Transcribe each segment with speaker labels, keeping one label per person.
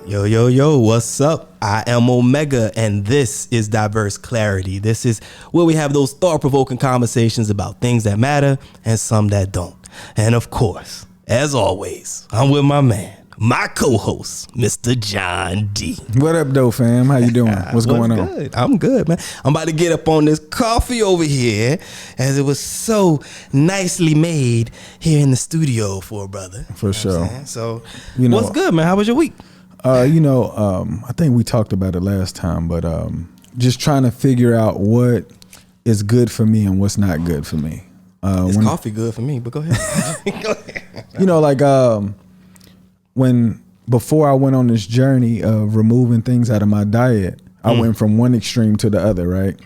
Speaker 1: Yo, yo, yo, what's up? I am Omega, and this is Diverse Clarity. This is where we have those thought-provoking conversations about things that matter and some that don't. And of course, as always, I'm with my man, my co-host, Mr. John D.
Speaker 2: What up, though, fam? How you doing? What's going on?
Speaker 1: Good? I'm good, man. I'm about to get up on this coffee over here, as it was so nicely made here in the studio for a brother.
Speaker 2: For sure.
Speaker 1: So, what's good, man? How was your week?
Speaker 2: I think we talked about it last time, but just trying to figure out what is good for me and what's not good for me.
Speaker 1: Coffee good for me, but go ahead. Go ahead.
Speaker 2: Before I went on this journey of removing things out of my diet, I went from one extreme to the other, right?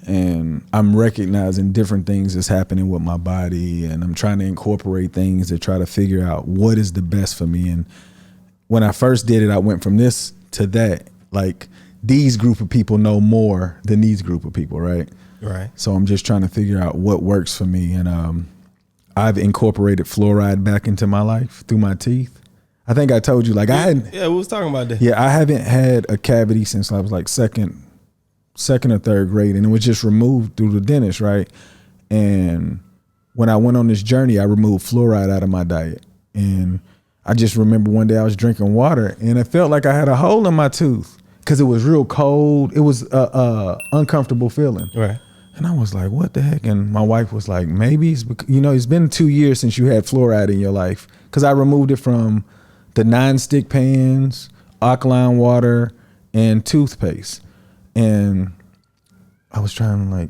Speaker 2: And I'm recognizing different things that's happening with my body, and I'm trying to incorporate things to try to figure out what is the best for me. And when I first did it, I went from this to that. Like, these group of people know more than these group of people, right?
Speaker 1: Right.
Speaker 2: So I'm just trying to figure out what works for me. And I've incorporated fluoride back into my life through my teeth. I think I told you, like, I hadn't.
Speaker 1: Yeah, we was talking about that.
Speaker 2: Yeah, I haven't had a cavity since I was like second or third grade, and it was just removed through the dentist, right? And when I went on this journey, I removed fluoride out of my diet. And I just remember one day I was drinking water and it felt like I had a hole in my tooth because it was real cold. It was a uncomfortable feeling.
Speaker 1: Right.
Speaker 2: And I was like, what the heck? And my wife was like, maybe it's because, it's been 2 years since you had fluoride in your life. Because I removed it from the non-stick pans, alkaline water, and toothpaste. And I was trying to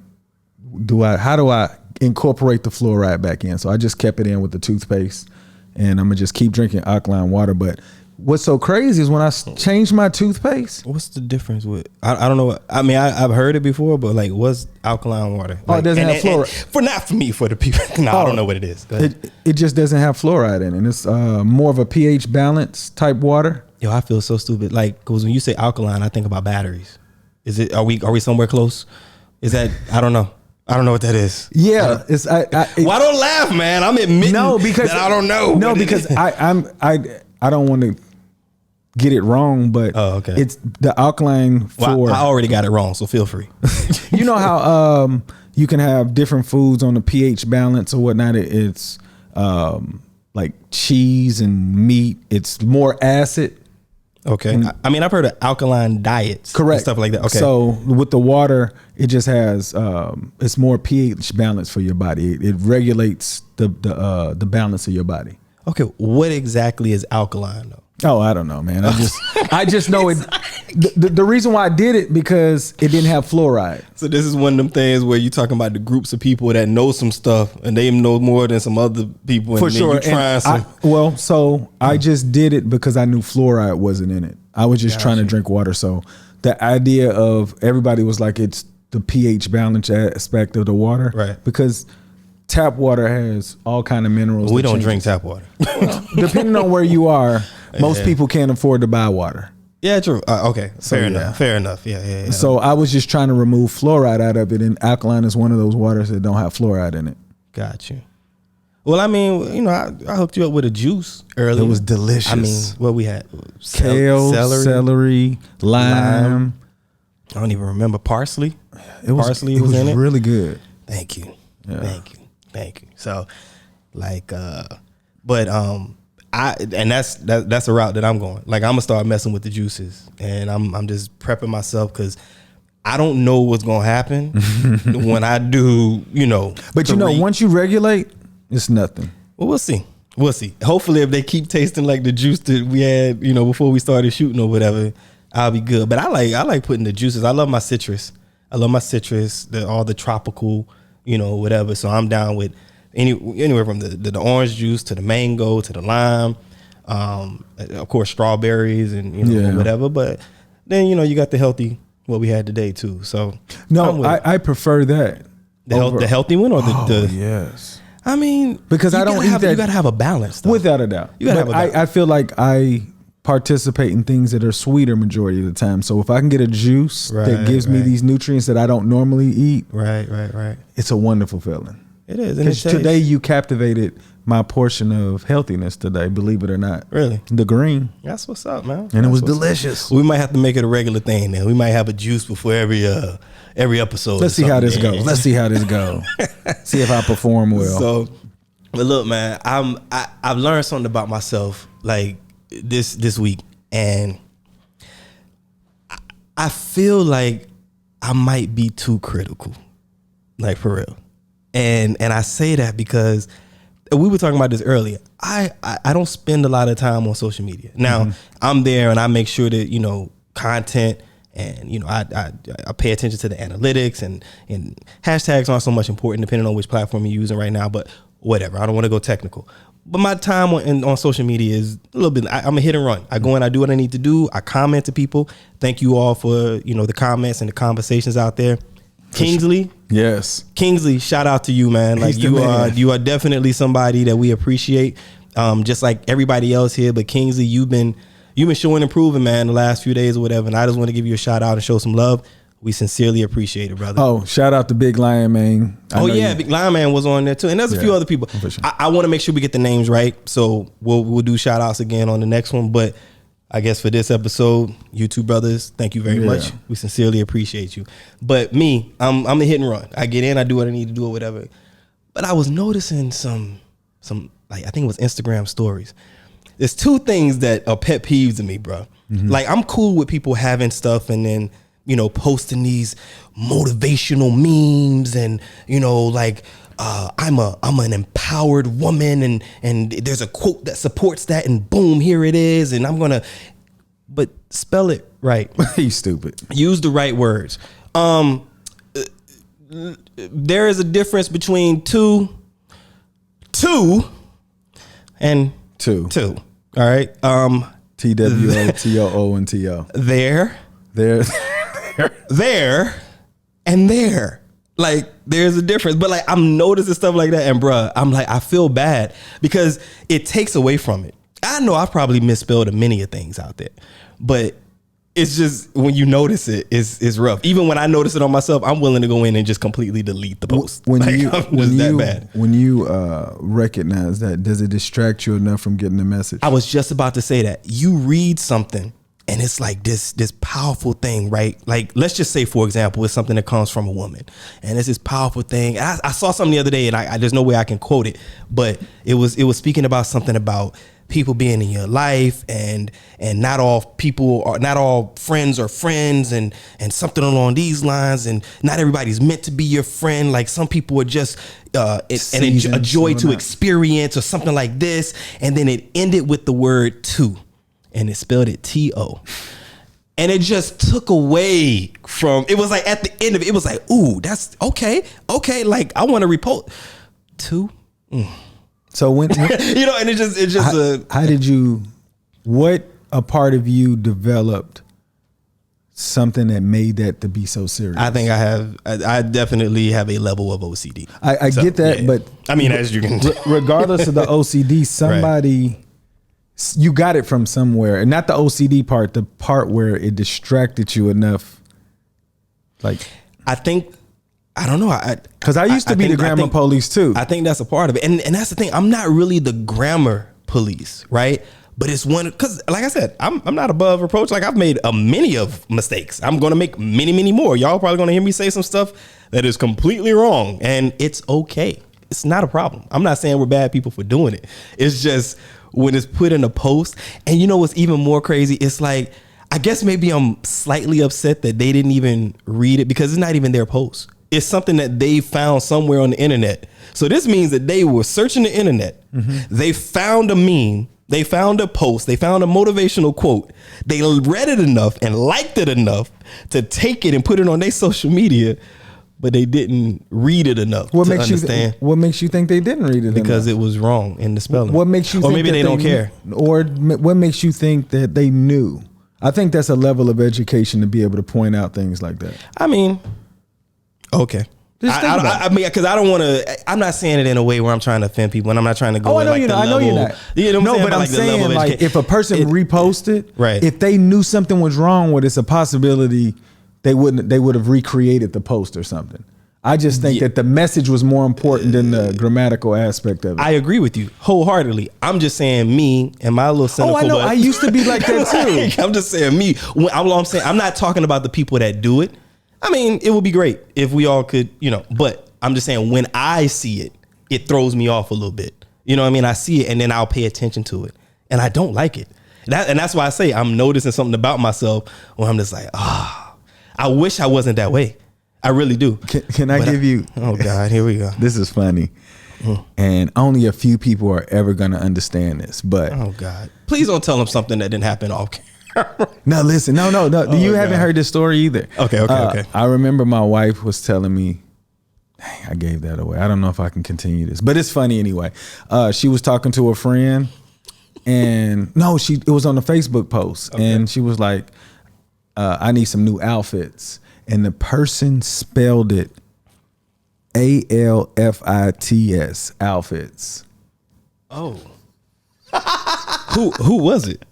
Speaker 2: how do I incorporate the fluoride back in? So I just kept it in with the toothpaste. And I'm going to just keep drinking alkaline water. But what's so crazy is when I changed my toothpaste.
Speaker 1: What's the difference with, I don't know. I mean, I've heard it before, but what's alkaline water?
Speaker 2: It doesn't have fluoride.
Speaker 1: Not for me, for the people. I don't know what it is.
Speaker 2: It just doesn't have fluoride in it. It's more of a pH balance type water.
Speaker 1: Yo, I feel so stupid. Like, because when you say alkaline, I think about batteries. Are we somewhere close? Is that, I don't know. I don't know what that is.
Speaker 2: Yeah,
Speaker 1: why don't laugh, man? I'm admitting that I don't know.
Speaker 2: No, because I don't want to get it wrong, but
Speaker 1: okay.
Speaker 2: It's the alkaline for.
Speaker 1: I already got it wrong, so feel free.
Speaker 2: You know how you can have different foods on the pH balance or whatnot. It's like cheese and meat. It's more acid.
Speaker 1: Okay. I mean, I've heard of alkaline diets.
Speaker 2: Correct.
Speaker 1: And stuff like that. Okay.
Speaker 2: So with the water, it just has, it's more pH balance for your body. It regulates the balance of your body.
Speaker 1: Okay. What exactly is alkaline though?
Speaker 2: Oh, I don't know, man. I just know it. The reason why I did it because it didn't have fluoride.
Speaker 1: So this is one of them things where you're talking about the groups of people that know some stuff and they know more than some other people. And
Speaker 2: for sure.
Speaker 1: You trying some.
Speaker 2: I just did it because I knew fluoride wasn't in it. I was just trying to drink water. So the idea of everybody was like, it's the pH balance aspect of the water.
Speaker 1: Right.
Speaker 2: Because tap water has all kind of minerals.
Speaker 1: We don't drink tap water.
Speaker 2: Well, depending on where you are, most people can't afford to buy water.
Speaker 1: Yeah, true. Okay, fair enough. Yeah.
Speaker 2: So I was just trying to remove fluoride out of it, and alkaline is one of those waters that don't have fluoride in it.
Speaker 1: Got you. Well, I mean, I hooked you up with a juice earlier.
Speaker 2: It was delicious.
Speaker 1: I mean, what we had?
Speaker 2: Kale, celery, lime.
Speaker 1: I don't even remember parsley.
Speaker 2: Parsley was in it. Really good.
Speaker 1: Thank you.
Speaker 2: Yeah.
Speaker 1: Thank you. So, and that's a route that I'm going. Like, I'm gonna start messing with the juices, and I'm just prepping myself because I don't know what's gonna happen when I do. But
Speaker 2: once you regulate, it's nothing.
Speaker 1: Well, we'll see. Hopefully, if they keep tasting like the juice that we had, before we started shooting or whatever, I'll be good. But I like putting the juices. I love my citrus. All the tropical, whatever. So I'm down with anywhere from the orange juice to the mango to the lime, of course strawberries and whatever. But then you got the healthy what we had today too. So
Speaker 2: no, I prefer that
Speaker 1: the healthy one or the
Speaker 2: yes.
Speaker 1: I mean,
Speaker 2: because I don't eat that.
Speaker 1: You gotta have a balance, though.
Speaker 2: Without a doubt. You gotta have a balance. I feel like I participate in things that are sweeter majority of the time. So if I can get a juice that gives me these nutrients that I don't normally eat,
Speaker 1: right,
Speaker 2: it's a wonderful feeling.
Speaker 1: It is.
Speaker 2: Because today you captivated my portion of healthiness today, believe it or not.
Speaker 1: Really?
Speaker 2: The green.
Speaker 1: That's what's up, man.
Speaker 2: And it was
Speaker 1: That's what's
Speaker 2: delicious.
Speaker 1: up. We might have to make it a regular thing then. We might have a juice before every episode.
Speaker 2: Let's see how this goes. Let's see how this goes. See if I perform well.
Speaker 1: So, but look, man, I've learned something about myself like this week, and I feel like I might be too critical, like for real. And I say that because we were talking about this earlier. I don't spend a lot of time on social media. Now, I'm there and I make sure that, content and, I pay attention to the analytics and hashtags aren't so much important depending on which platform you're using right now, but whatever. I don't want to go technical. But my time on social media is a little bit, I'm a hit and run. I go in, I do what I need to do. I comment to people. Thank you all for, the comments and the conversations out there. Kingsley.
Speaker 2: Yes.
Speaker 1: Kingsley, shout out to you, man. Like you are definitely somebody that we appreciate. Just like everybody else here, but Kingsley, you've been showing improving, man, the last few days or whatever. And I just want to give you a shout out and show some love. We sincerely appreciate it, brother.
Speaker 2: Oh, shout out to Big Lion Man.
Speaker 1: Big Lion Man was on there too. And there's a few other people. Sure. I want to make sure we get the names right. So we'll do shout outs again on the next one. But I guess for this episode, you two brothers, thank you very much. We sincerely appreciate you. But me, I'm a hit and run. I get in, I do what I need to do or whatever. But I was noticing some like I think it was Instagram stories. There's two things that are pet peeves to me, bro. Mm-hmm. Like I'm cool with people having stuff and then posting these motivational memes and like I'm an empowered woman and there's a quote that supports that and boom, here it is, and I'm gonna, but spell it right.
Speaker 2: You stupid.
Speaker 1: Use the right words. There is a difference between two and two. All right.
Speaker 2: TWOTOO and TO.
Speaker 1: There and there. Like there's a difference, but like I'm noticing stuff like that, and bruh, I'm like I feel bad because it takes away from it. I know I've probably misspelled many of things out there, but it's just when you notice it's rough. Even when I notice it on myself, I'm willing to go in and just completely delete the post. When
Speaker 2: you recognize that, does it distract you enough from getting the message?
Speaker 1: I was just about to say that. You read something and it's like this powerful thing, right? Like, let's just say, for example, it's something that comes from a woman and it's this powerful thing. I saw something the other day and I there's no way I can quote it, but it was speaking about something about people being in your life and not all people are, not all friends are friends and something along these lines, and not everybody's meant to be your friend. Like some people are just a joy to experience or something like this. And then it ended with the word to. And it spelled it T-O. And it just took away from, it was like at the end of it, it was like, ooh, that's okay. Like I want to repost to.
Speaker 2: So when
Speaker 1: and it's just
Speaker 2: how did you, what a part of you developed something that made that to be so serious?
Speaker 1: I think I definitely have a level of OCD.
Speaker 2: I get that, but
Speaker 1: I mean, as you can
Speaker 2: regardless of the OCD, somebody, right. You got it from somewhere, and not the OCD part, the part where it distracted you enough. Like,
Speaker 1: I think, I don't know.
Speaker 2: Because I used to be the grammar police too.
Speaker 1: I think that's a part of it. And that's the thing. I'm not really the grammar police, right? But it's one, because like I said, I'm not above reproach. Like I've made many of mistakes. I'm going to make many, many more. Y'all probably going to hear me say some stuff that is completely wrong. And it's okay. It's not a problem. I'm not saying we're bad people for doing it. It's just when it's put in a post. And you know what's even more crazy? It's like, I guess maybe I'm slightly upset that they didn't even read it because it's not even their post. It's something that they found somewhere on the internet. So this means that they were searching the internet. Mm-hmm. They found a meme. They found a post. They found a motivational quote. They read it enough and liked it enough to take it and put it on their social media, but they didn't read it enough to understand.
Speaker 2: What makes you think they didn't read it
Speaker 1: because
Speaker 2: enough?
Speaker 1: It was wrong in the spelling.
Speaker 2: What makes you
Speaker 1: or
Speaker 2: think
Speaker 1: maybe they don't care.
Speaker 2: Or what makes you think that they knew? I think that's a level of education to be able to point out things like that.
Speaker 1: I mean, okay. I mean, because I don't want to. I'm not saying it in a way where I'm trying to offend people, and I'm not trying to go.
Speaker 2: I know you're not. I know you're not.
Speaker 1: You know what I'm saying?
Speaker 2: But I'm saying, like, if a person reposted,
Speaker 1: right?
Speaker 2: If they knew something was wrong with it, it's a possibility they would have recreated the post or something. I just think that the message was more important than the grammatical aspect of it.
Speaker 1: I agree with you wholeheartedly. I'm just saying me and my little cynical.
Speaker 2: I know. I used to be like that too.
Speaker 1: I'm just saying me. I'm saying I'm not talking about the people that do it. I mean, it would be great if we all could, but I'm just saying when I see it, it throws me off a little bit. You know what I mean? I see it and then I'll pay attention to it. And I don't like it. And that's why I say I'm noticing something about myself where I'm just like, I wish I wasn't that way. I really do.
Speaker 2: Can I give you?
Speaker 1: Oh God, here we go.
Speaker 2: This is funny. And only a few people are ever going to understand this, but.
Speaker 1: Oh God. Please don't tell them something that didn't happen off camera.
Speaker 2: No, listen. No. You haven't heard this story either.
Speaker 1: Okay.
Speaker 2: I remember my wife was telling me, dang, I gave that away. I don't know if I can continue this, but it's funny anyway. She was talking to a friend and it was on a Facebook post and she was like, I need some new outfits. And the person spelled it ALFITS, outfits.
Speaker 1: Oh. Who was it?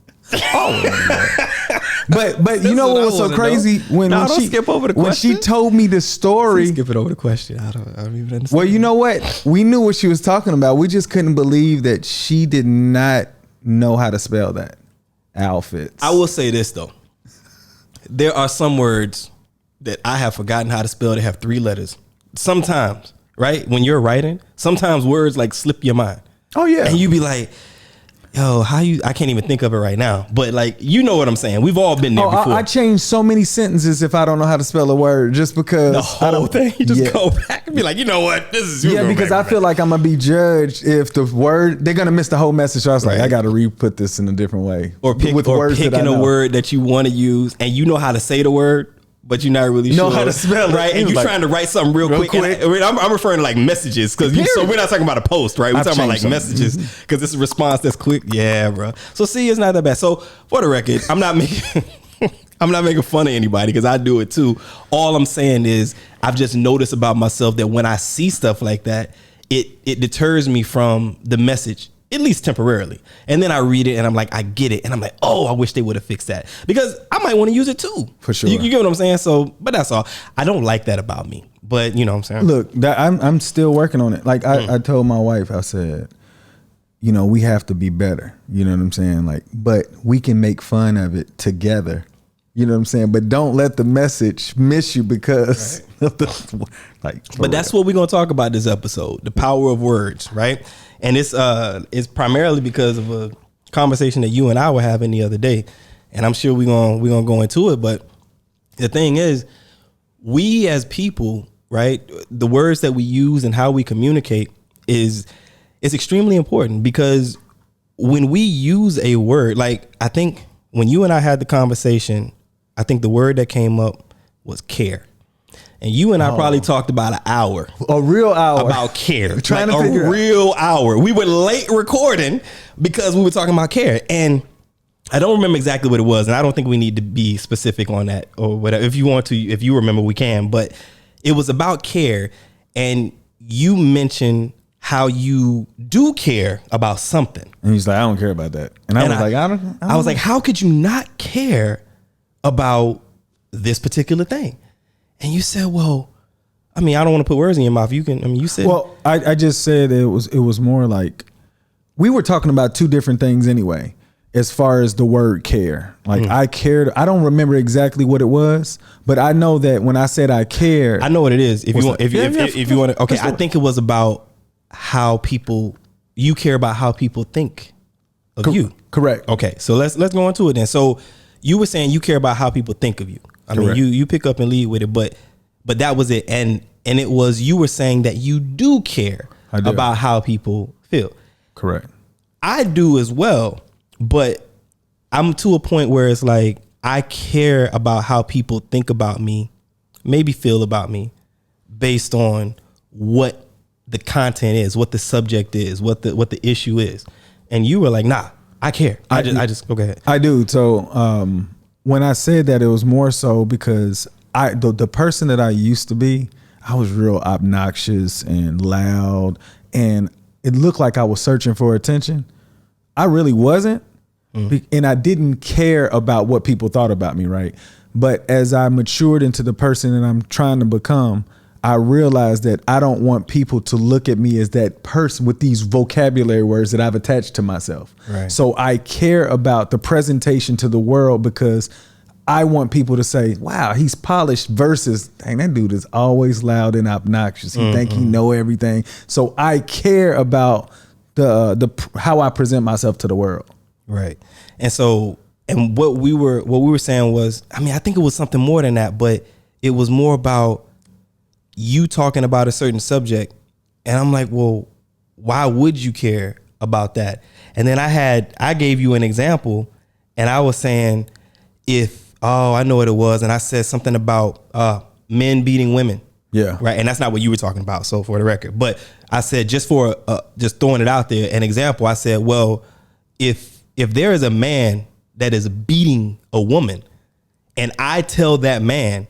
Speaker 2: But you know what was so crazy when she
Speaker 1: skip over the question.
Speaker 2: When she told me the story.
Speaker 1: Skip it over the question. I don't even understand.
Speaker 2: Well, you know what? We knew what she was talking about. We just couldn't believe that she did not know how to spell that. Outfits.
Speaker 1: I will say this though. There are some words that I have forgotten how to spell. They have 3 letters. Sometimes, right? When you're writing, sometimes words like slip your mind.
Speaker 2: Oh yeah.
Speaker 1: And you be like, yo, I can't even think of it right now. But like, you know what I'm saying? We've all been there before.
Speaker 2: I change so many sentences if I don't know how to spell a word just because.
Speaker 1: The whole thing? You just go back and be like, you know what? This is.
Speaker 2: Yeah, because I feel like I'm going to be judged if the word, they're going to miss the whole message. So I was like, I got to re-put this in a different way.
Speaker 1: Or picking a word that you want to use and you know how to say the word, but you're not really sure
Speaker 2: how to spell it.
Speaker 1: Right? And you're trying to write something real quick. I'm referring to like messages because so we're not talking about a post, right? We're talking about like messages because this is a response that's quick. Yeah, bro. So see, it's not that bad. So for the record, I'm not making fun of anybody because I do it too. All I'm saying is I've just noticed about myself that when I see stuff like that, it deters me from the message. At least temporarily. And then I read it and I'm like, I get it. And I'm like, oh, I wish they would have fixed that. Because I might want to use it too.
Speaker 2: For sure.
Speaker 1: You get what I'm saying? So, but that's all. I don't like that about me. But you know what I'm saying?
Speaker 2: Look, I'm still working on it. Like I told my wife, I said, we have to be better. You know what I'm saying? Like, but we can make fun of it together. You know what I'm saying? But don't let the message miss you because of the,
Speaker 1: but that's what we're going to talk about this episode. The power of words, right? And it's primarily because of a conversation that you and I were having the other day. And I'm sure we're gonna go into it. But the thing is, we as people, right, the words that we use and how we communicate is extremely important because when we use a word, like I think when you and I had the conversation, I think the word that came up was care. And you and I probably talked about an hour.
Speaker 2: A real hour.
Speaker 1: About care.
Speaker 2: Trying
Speaker 1: like
Speaker 2: to figure
Speaker 1: a real hour. We were late recording because we were talking about care. And I don't remember exactly what it was. And I don't think we need to be specific on that or whatever. If you want to, if you remember, we can. But it was about care. And you mentioned how you do care about something.
Speaker 2: And he's like, I don't care about that. And I
Speaker 1: was like, how could you not care about this particular thing? And you said, well, I mean, I don't want to put words in your mouth. You said.
Speaker 2: Well, I just said it was more like we were talking about 2 different things anyway, as far as the word care. Like I cared. I don't remember exactly what it was, but I know that when I said I care.
Speaker 1: I know what it is. If you want to. Okay. I think it was about how you care about how people think of you.
Speaker 2: Correct.
Speaker 1: Okay. So let's go into it then. So you were saying you care about how people think of you. I mean, you pick up and lead with it, but that was it. And it was, you were saying that you do care about how people feel.
Speaker 2: Correct.
Speaker 1: I do as well, but I'm to a point where it's like, I care about how people think about me, maybe feel about me based on what the content is, what the subject is, what the issue is. And you were like, nah, I care. I just go ahead.
Speaker 2: I do. So, when I said that, it was more so because the person that I used to be, I was real obnoxious and loud, and it looked like I was searching for attention. I really wasn't, and I didn't care about what people thought about me, right? But as I matured into the person that I'm trying to become, I realized that I don't want people to look at me as that person with these vocabulary words that I've attached to myself.
Speaker 1: Right.
Speaker 2: So I care about the presentation to the world because I want people to say, wow, he's polished versus, dang, that dude is always loud and obnoxious. He think he know everything. So I care about the how I present myself to the world.
Speaker 1: Right. And so, and what we were saying was, I mean, I think it was something more than that, but it was more about you talking about a certain subject. And I'm like, well, why would you care about that? And then I gave you an example, and I was saying, I know what it was. And I said something about men beating women.
Speaker 2: Yeah.
Speaker 1: Right. And that's not what you were talking about. So for the record, but I said, just throwing it out there, an example, I said, well, if there is a man that is beating a woman and I tell that man,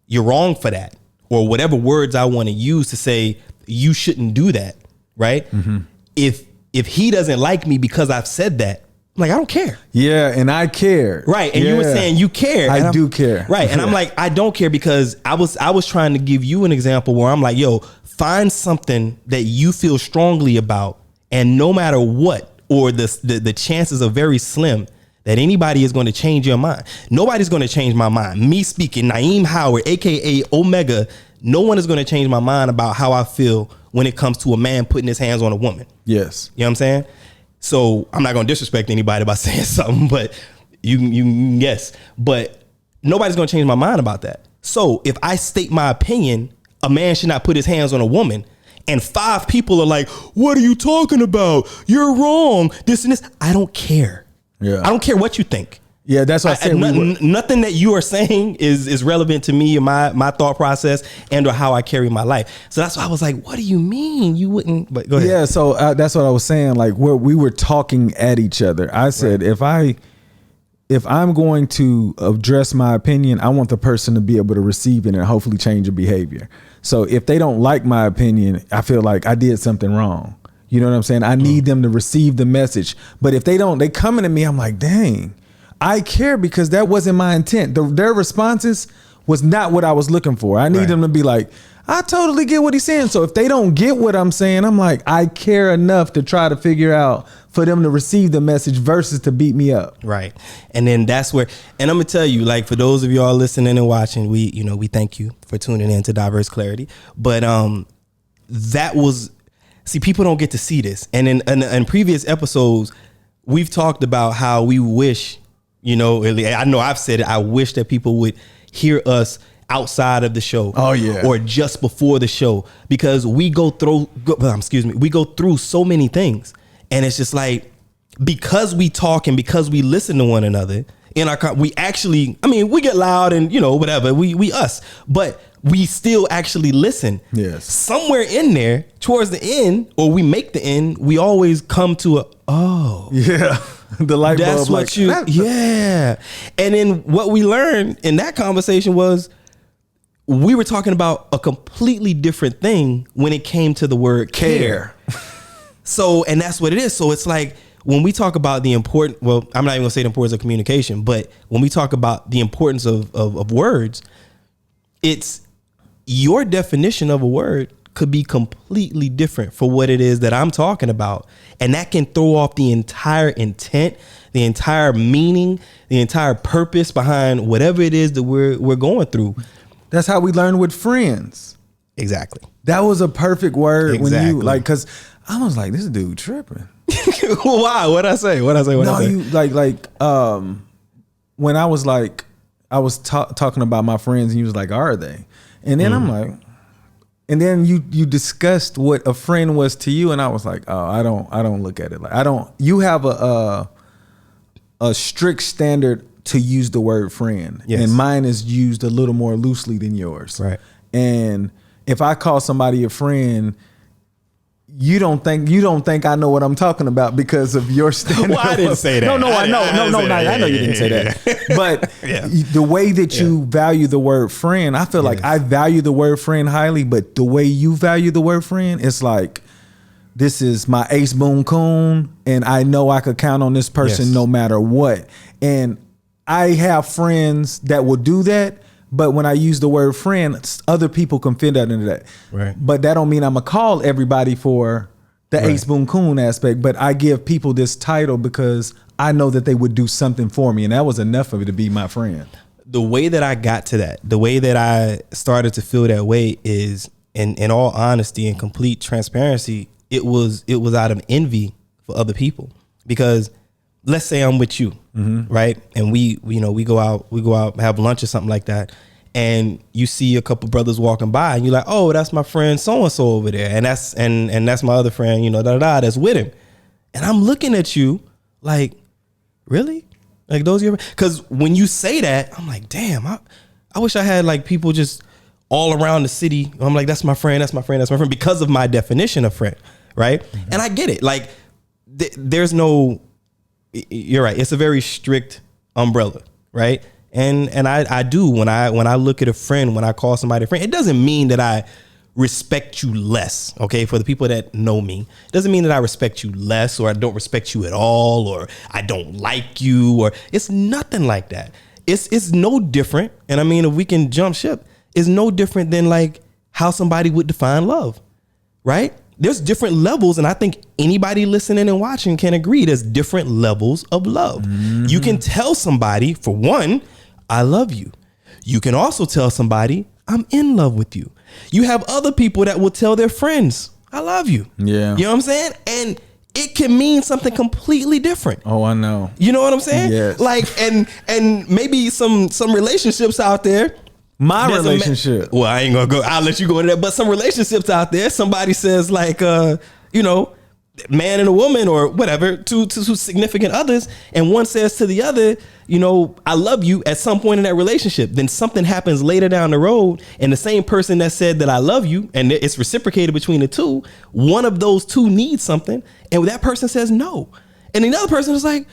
Speaker 1: you're wrong for that, or whatever words I want to use to say, you shouldn't do that. Right. Mm-hmm. If he doesn't like me because I've said that, I'm like, I don't care.
Speaker 2: Yeah. And I care.
Speaker 1: Right. And you were saying you care.
Speaker 2: I do care.
Speaker 1: Right. And I'm like, I don't care because I was trying to give you an example where I'm like, yo, find something that you feel strongly about. And no matter what, or the chances are very slim that anybody is going to change your mind. Nobody's going to change my mind. Me speaking, Naeem Howard, AKA Omega, no one is going to change my mind about how I feel when it comes to a man putting his hands on a woman.
Speaker 2: Yes.
Speaker 1: You know what I'm saying? So I'm not going to disrespect anybody by saying something, but you guess. But nobody's going to change my mind about that. So if I state my opinion, a man should not put his hands on a woman, and 5 people are like, what are you talking about? You're wrong. This and this. I don't care.
Speaker 2: Yeah.
Speaker 1: I don't care what you think.
Speaker 2: Yeah, that's what I said.
Speaker 1: Nothing that you are saying is relevant to me and my thought process and or how I carry my life. So that's why I was like, what do you mean you wouldn't? But go ahead.
Speaker 2: Yeah, so that's what I was saying. Like, where we were talking at each other. I said, right, if I'm going to address my opinion, I want the person to be able to receive it and hopefully change your behavior. So if they don't like my opinion, I feel like I did something wrong. You know what I'm saying? I need them to receive the message. But if they don't, they coming to me, I'm like, dang, I care because that wasn't my intent. Their responses was not what I was looking for. I need them to be like, I totally get what he's saying. So if they don't get what I'm saying, I'm like, I care enough to try to figure out for them to receive the message versus to beat me up. Right.
Speaker 1: And then that's where, and I'm gonna tell you, like, for those of y'all listening and watching, we thank you for tuning in to Diverse Clarity. But that was, see, people don't get to see this. And in previous episodes, we've talked about how we wish, I know I've said it, I wish that people would hear us outside of the show.
Speaker 2: Oh yeah.
Speaker 1: Or just before the show, because we go through so many things. And it's just like, because we talk and because we listen to one another in our, we actually, we get loud and, whatever, we us, but we still actually listen.
Speaker 2: Yes.
Speaker 1: Somewhere in there towards the end, or we make the end, we always come to
Speaker 2: yeah. The light bulb.
Speaker 1: That's what
Speaker 2: like,
Speaker 1: yeah. And then what we learned in that conversation was we were talking about a completely different thing when it came to the word care. So, and that's what it is. So it's like, when we talk about the important, well, I'm not even gonna say the importance of communication, but when we talk about the importance of words, it's your definition of a word could be completely different for what it is that I'm talking about. And that can throw off the entire intent, the entire meaning, the entire purpose behind whatever it is that we're going through.
Speaker 2: That's how we learn with friends.
Speaker 1: Exactly.
Speaker 2: That was a perfect word.
Speaker 1: Exactly.
Speaker 2: When you like, cause I was like, this dude tripping.
Speaker 1: Why? What'd I say?
Speaker 2: You when I was like, I was talking about my friends and you was like, are they? And then I'm like, and then you discussed what a friend was to you. And I was like, oh, I don't look at it like, you have a strict standard to use the word friend.
Speaker 1: Yes.
Speaker 2: And mine is used a little more loosely than yours.
Speaker 1: Right.
Speaker 2: And if I call somebody a friend, you don't think I know what I'm talking about because of your standard.
Speaker 1: Well, I didn't say that.
Speaker 2: No, I know. I know you didn't say that. But the way that you value the word friend, I feel like I value the word friend highly, but the way you value the word friend, it's like, this is my ace boon coon, and I know I could count on this person no matter what. And I have friends that will do that, But when I use the word friend, other people can fit that into that.
Speaker 1: Right.
Speaker 2: But that don't mean I'm gonna call everybody for the Ace Boon Coon aspect. But I give people this title because I know that they would do something for me, and that was enough of it to be my friend.
Speaker 1: The way that I got to that, the way that I started to feel that way is, in all honesty and complete transparency, it was out of envy for other people. Because let's say I'm with you, right? And we go out, have lunch or something like that. And you see a couple brothers walking by and you're like, oh, that's my friend so-and-so over there. And that's my other friend, that's with him. And I'm looking at you like, really? Like those are your, because when you say that, I'm like, damn, I wish I had like people just all around the city. I'm like, that's my friend, that's my friend, that's my friend, because of my definition of friend, right? Mm-hmm. And I get it. Like, there's no, you're right. It's a very strict umbrella, right? And I do when I look at a friend, when I call somebody a friend, it doesn't mean that I respect you less. Okay, for the people that know me, it doesn't mean that I respect you less, or I don't respect you at all, or I don't like you, or it's nothing like that. It's no different. And I mean, if we can jump ship, it's no different than like how somebody would define love, right? There's different levels, and I think anybody listening and watching can agree there's different levels of love. Mm-hmm. You can tell somebody, for one, I love you. You can also tell somebody, I'm in love with you. You have other people that will tell their friends, I love you. Yeah. You know what I'm saying? And it can mean something completely different.
Speaker 2: Oh, I know.
Speaker 1: You know what I'm saying?
Speaker 2: Yes.
Speaker 1: Like, and maybe some relationships out there.
Speaker 2: My relationship.
Speaker 1: Well, I ain't gonna go. I'll let you go into that. But some relationships out there, somebody says like, man and a woman or whatever, two significant others, and one says to the other, I love you at some point in that relationship. Then something happens later down the road, and the same person that said that I love you, and it's reciprocated between the two, one of those two needs something, and that person says no, and the other person is like,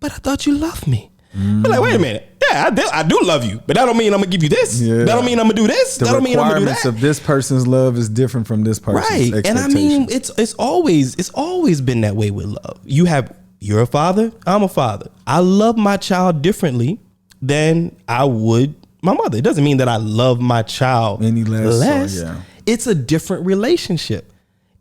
Speaker 1: but I thought you loved me. But like, wait a minute. Yeah, I do love you, but that don't mean I'm gonna give you this. Yeah. That don't mean I'm gonna do this. That don't mean I'm gonna do that.
Speaker 2: The requirements of this person's love is different from this person's expectations.
Speaker 1: And I mean, it's always been that way with love. You're a father, I'm a father. I love my child differently than I would my mother. It doesn't mean that I love my child
Speaker 2: any less. Yeah.
Speaker 1: It's a different relationship,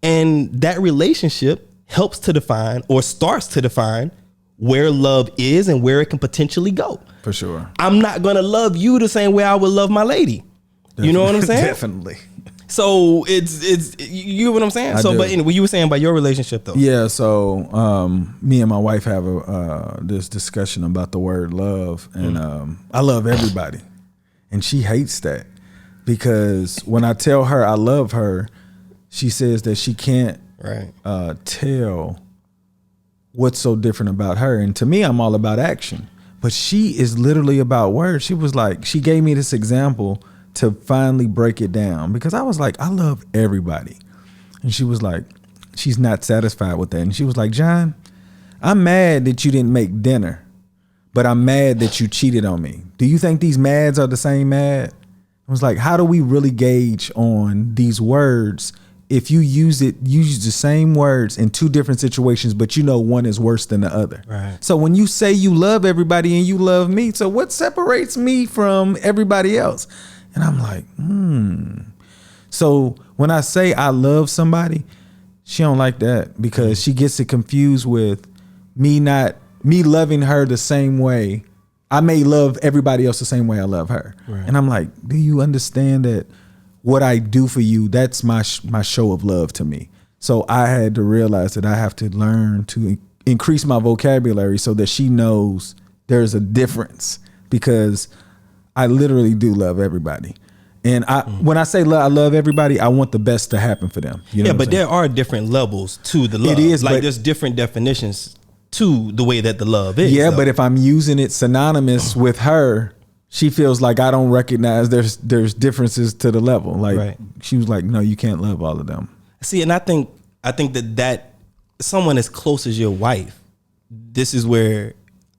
Speaker 1: and that relationship helps to define, or starts to define, where love is and where it can potentially go.
Speaker 2: For sure.
Speaker 1: I'm not going to love you the same way I would love my lady. Definitely. You know what I'm saying?
Speaker 2: Definitely.
Speaker 1: So it's you know what I'm saying? But anyway, you were saying about your relationship though.
Speaker 2: Yeah, so me and my wife have this discussion about the word love, and I love everybody. And she hates that, because when I tell her I love her, she says that she can't tell what's so different about her. And to me, I'm all about action, but she is literally about words. She was like, she gave me this example to finally break it down, because I was like, I love everybody. And she was like, she's not satisfied with that. And she was like, John, I'm mad that you didn't make dinner, but I'm mad that you cheated on me. Do you think these mads are the same mad? I was like, how do we really gauge on these words if you use the same words in two different situations, but one is worse than the other?
Speaker 1: Right.
Speaker 2: So when you say you love everybody and you love me, so what separates me from everybody else? And I'm like, So when I say I love somebody, she don't like that, because she gets it confused with me loving her the same way. I may love everybody else the same way I love her. Right. And I'm like, do you understand that what I do for you, that's my show of love to me? So I had to realize that I have to learn to increase my vocabulary so that she knows there's a difference, because I literally do love everybody. And when I say I love everybody, I want the best to happen for them. You know
Speaker 1: but there are different levels to the love.
Speaker 2: It is,
Speaker 1: like there's different definitions to the way that the love is.
Speaker 2: Yeah, but if I'm using it synonymous with her, she feels like I don't recognize there's differences to the level. Like she was like, no, you can't love all of them.
Speaker 1: See, and I think that someone as close as your wife, this is where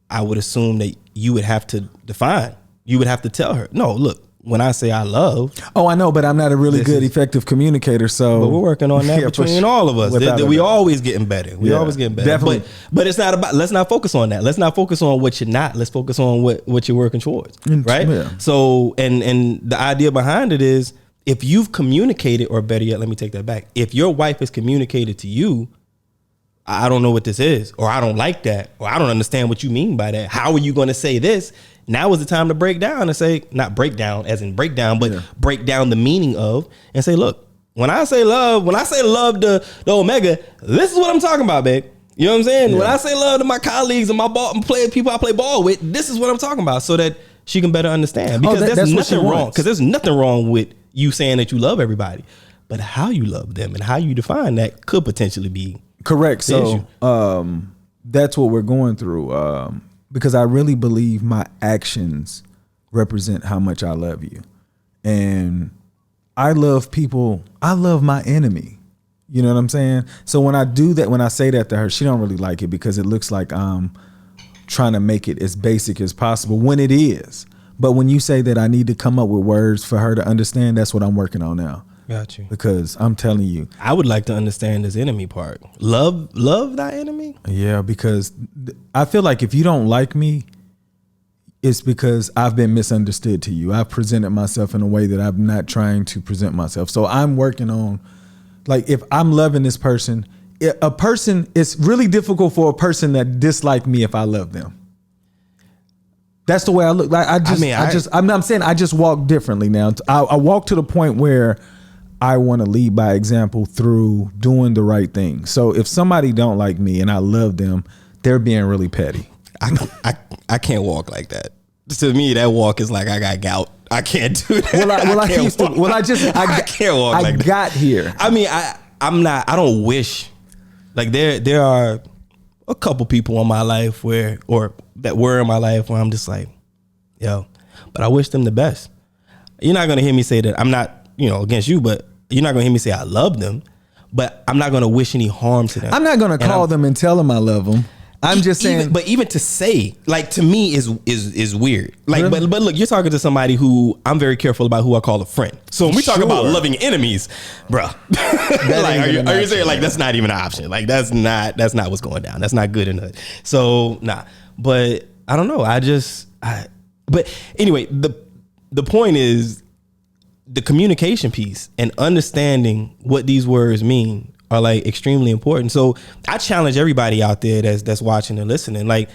Speaker 1: I would assume that you would have to define. You would have to tell her, no, look, when I say I love.
Speaker 2: Oh, I know, but I'm not a really good, effective communicator. So,
Speaker 1: but we're working on that between all of us. We always getting better. We always getting better.
Speaker 2: Definitely.
Speaker 1: But it's not about. Let's not focus on that. Let's not focus on what you're not. Let's focus on what you're working towards. Right. Yeah. So, and the idea behind it is, if you've communicated, or better yet, let me take that back. If your wife has communicated to you, I don't know what this is, or I don't like that, or I don't understand what you mean by that. How are you going to say this? Now is the time to break down and say, not break down as in breakdown, but break down the meaning of, and say, look, when I say love the omega, this is what I'm talking about, babe. You know what I'm saying? Yeah. When I say love to my colleagues and my people I play ball with, this is what I'm talking about, so that she can better understand. Because there's nothing wrong. Because there's nothing wrong with you saying that you love everybody, but how you love them and how you define that could potentially be
Speaker 2: correct. So that's what we're going through. Because I really believe my actions represent how much I love you. And I love people. I love my enemy. You know what I'm saying? So when I do that, when I say that to her, she don't really like it because it looks like I'm trying to make it as basic as possible when it is. But when you say that I need to come up with words for her to understand, that's what I'm working on now.
Speaker 1: Got you.
Speaker 2: Because I'm telling you,
Speaker 1: I would like to understand this enemy part. Love thy enemy?
Speaker 2: Yeah, because I feel like if you don't like me, it's because I've been misunderstood to you. I've presented myself in a way that I'm not trying to present myself. So I'm working on, like, if I'm loving this person, it's really difficult for a person that dislike me if I love them. That's the way I look. Like I'm saying I just walk differently now. I walk to the point where I want to lead by example through doing the right thing. So if somebody don't like me and I love them, they're being really petty.
Speaker 1: I can't walk like that. To me, that walk is like I got gout. I can't do that.
Speaker 2: I
Speaker 1: can't walk like that.
Speaker 2: I got here.
Speaker 1: I mean, I'm not. I don't wish. Like there are a couple people in my life that were in my life where I'm just like, yo, but I wish them the best. You're not gonna hear me say that. I'm not, against you, but you're not gonna hear me say I love them. But I'm not gonna wish any harm to them.
Speaker 2: I'm not gonna call them and tell them I love them. I'm just saying,
Speaker 1: but even to say, like, to me is weird. Like, really? but look, you're talking to somebody who I'm very careful about who I call a friend. So when we talk about loving enemies, bro, like, are you saying like that's not even an option? Like that's not what's going down. That's not good enough. So nah, but I don't know. But anyway, the point is the communication piece and understanding what these words mean are like extremely important. So I challenge everybody out there that's watching and listening, like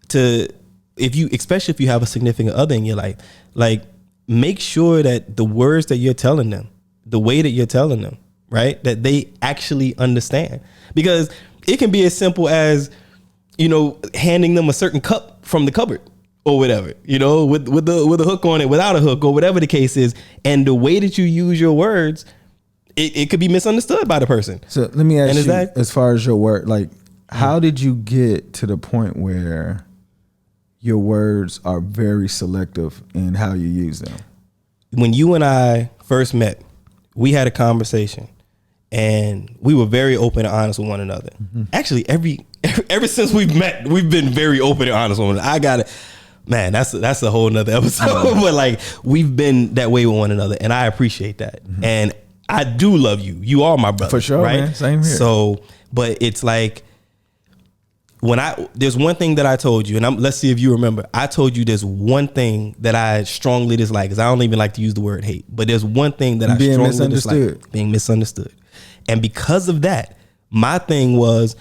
Speaker 1: especially if you have a significant other in your life, like make sure that the words that you're telling them, the way that you're telling them, right, that they actually understand. Because it can be as simple as, handing them a certain cup from the cupboard or whatever, with a hook on it, without a hook, or whatever the case is. And the way that you use your words, it could be misunderstood by the person.
Speaker 2: So let me ask you, as far as your word, like, how did you get to the point where your words are very selective in how you use them?
Speaker 1: When you and I first met, we had a conversation and we were very open and honest with one another. Mm-hmm. Actually, ever since we've met, we've been very open and honest with one another. Man, that's a whole nother episode. Mm-hmm. But like, we've been that way with one another, and I appreciate that. Mm-hmm. And I do love you. You are my brother.
Speaker 2: For sure,
Speaker 1: right?
Speaker 2: Man. Same here.
Speaker 1: So, but it's like, there's one thing that I told you, and let's see if you remember. I told you there's one thing that I strongly dislike, because I don't even like to use the word hate, but there's one thing that I strongly dislike: being misunderstood. And because of that, my thing was,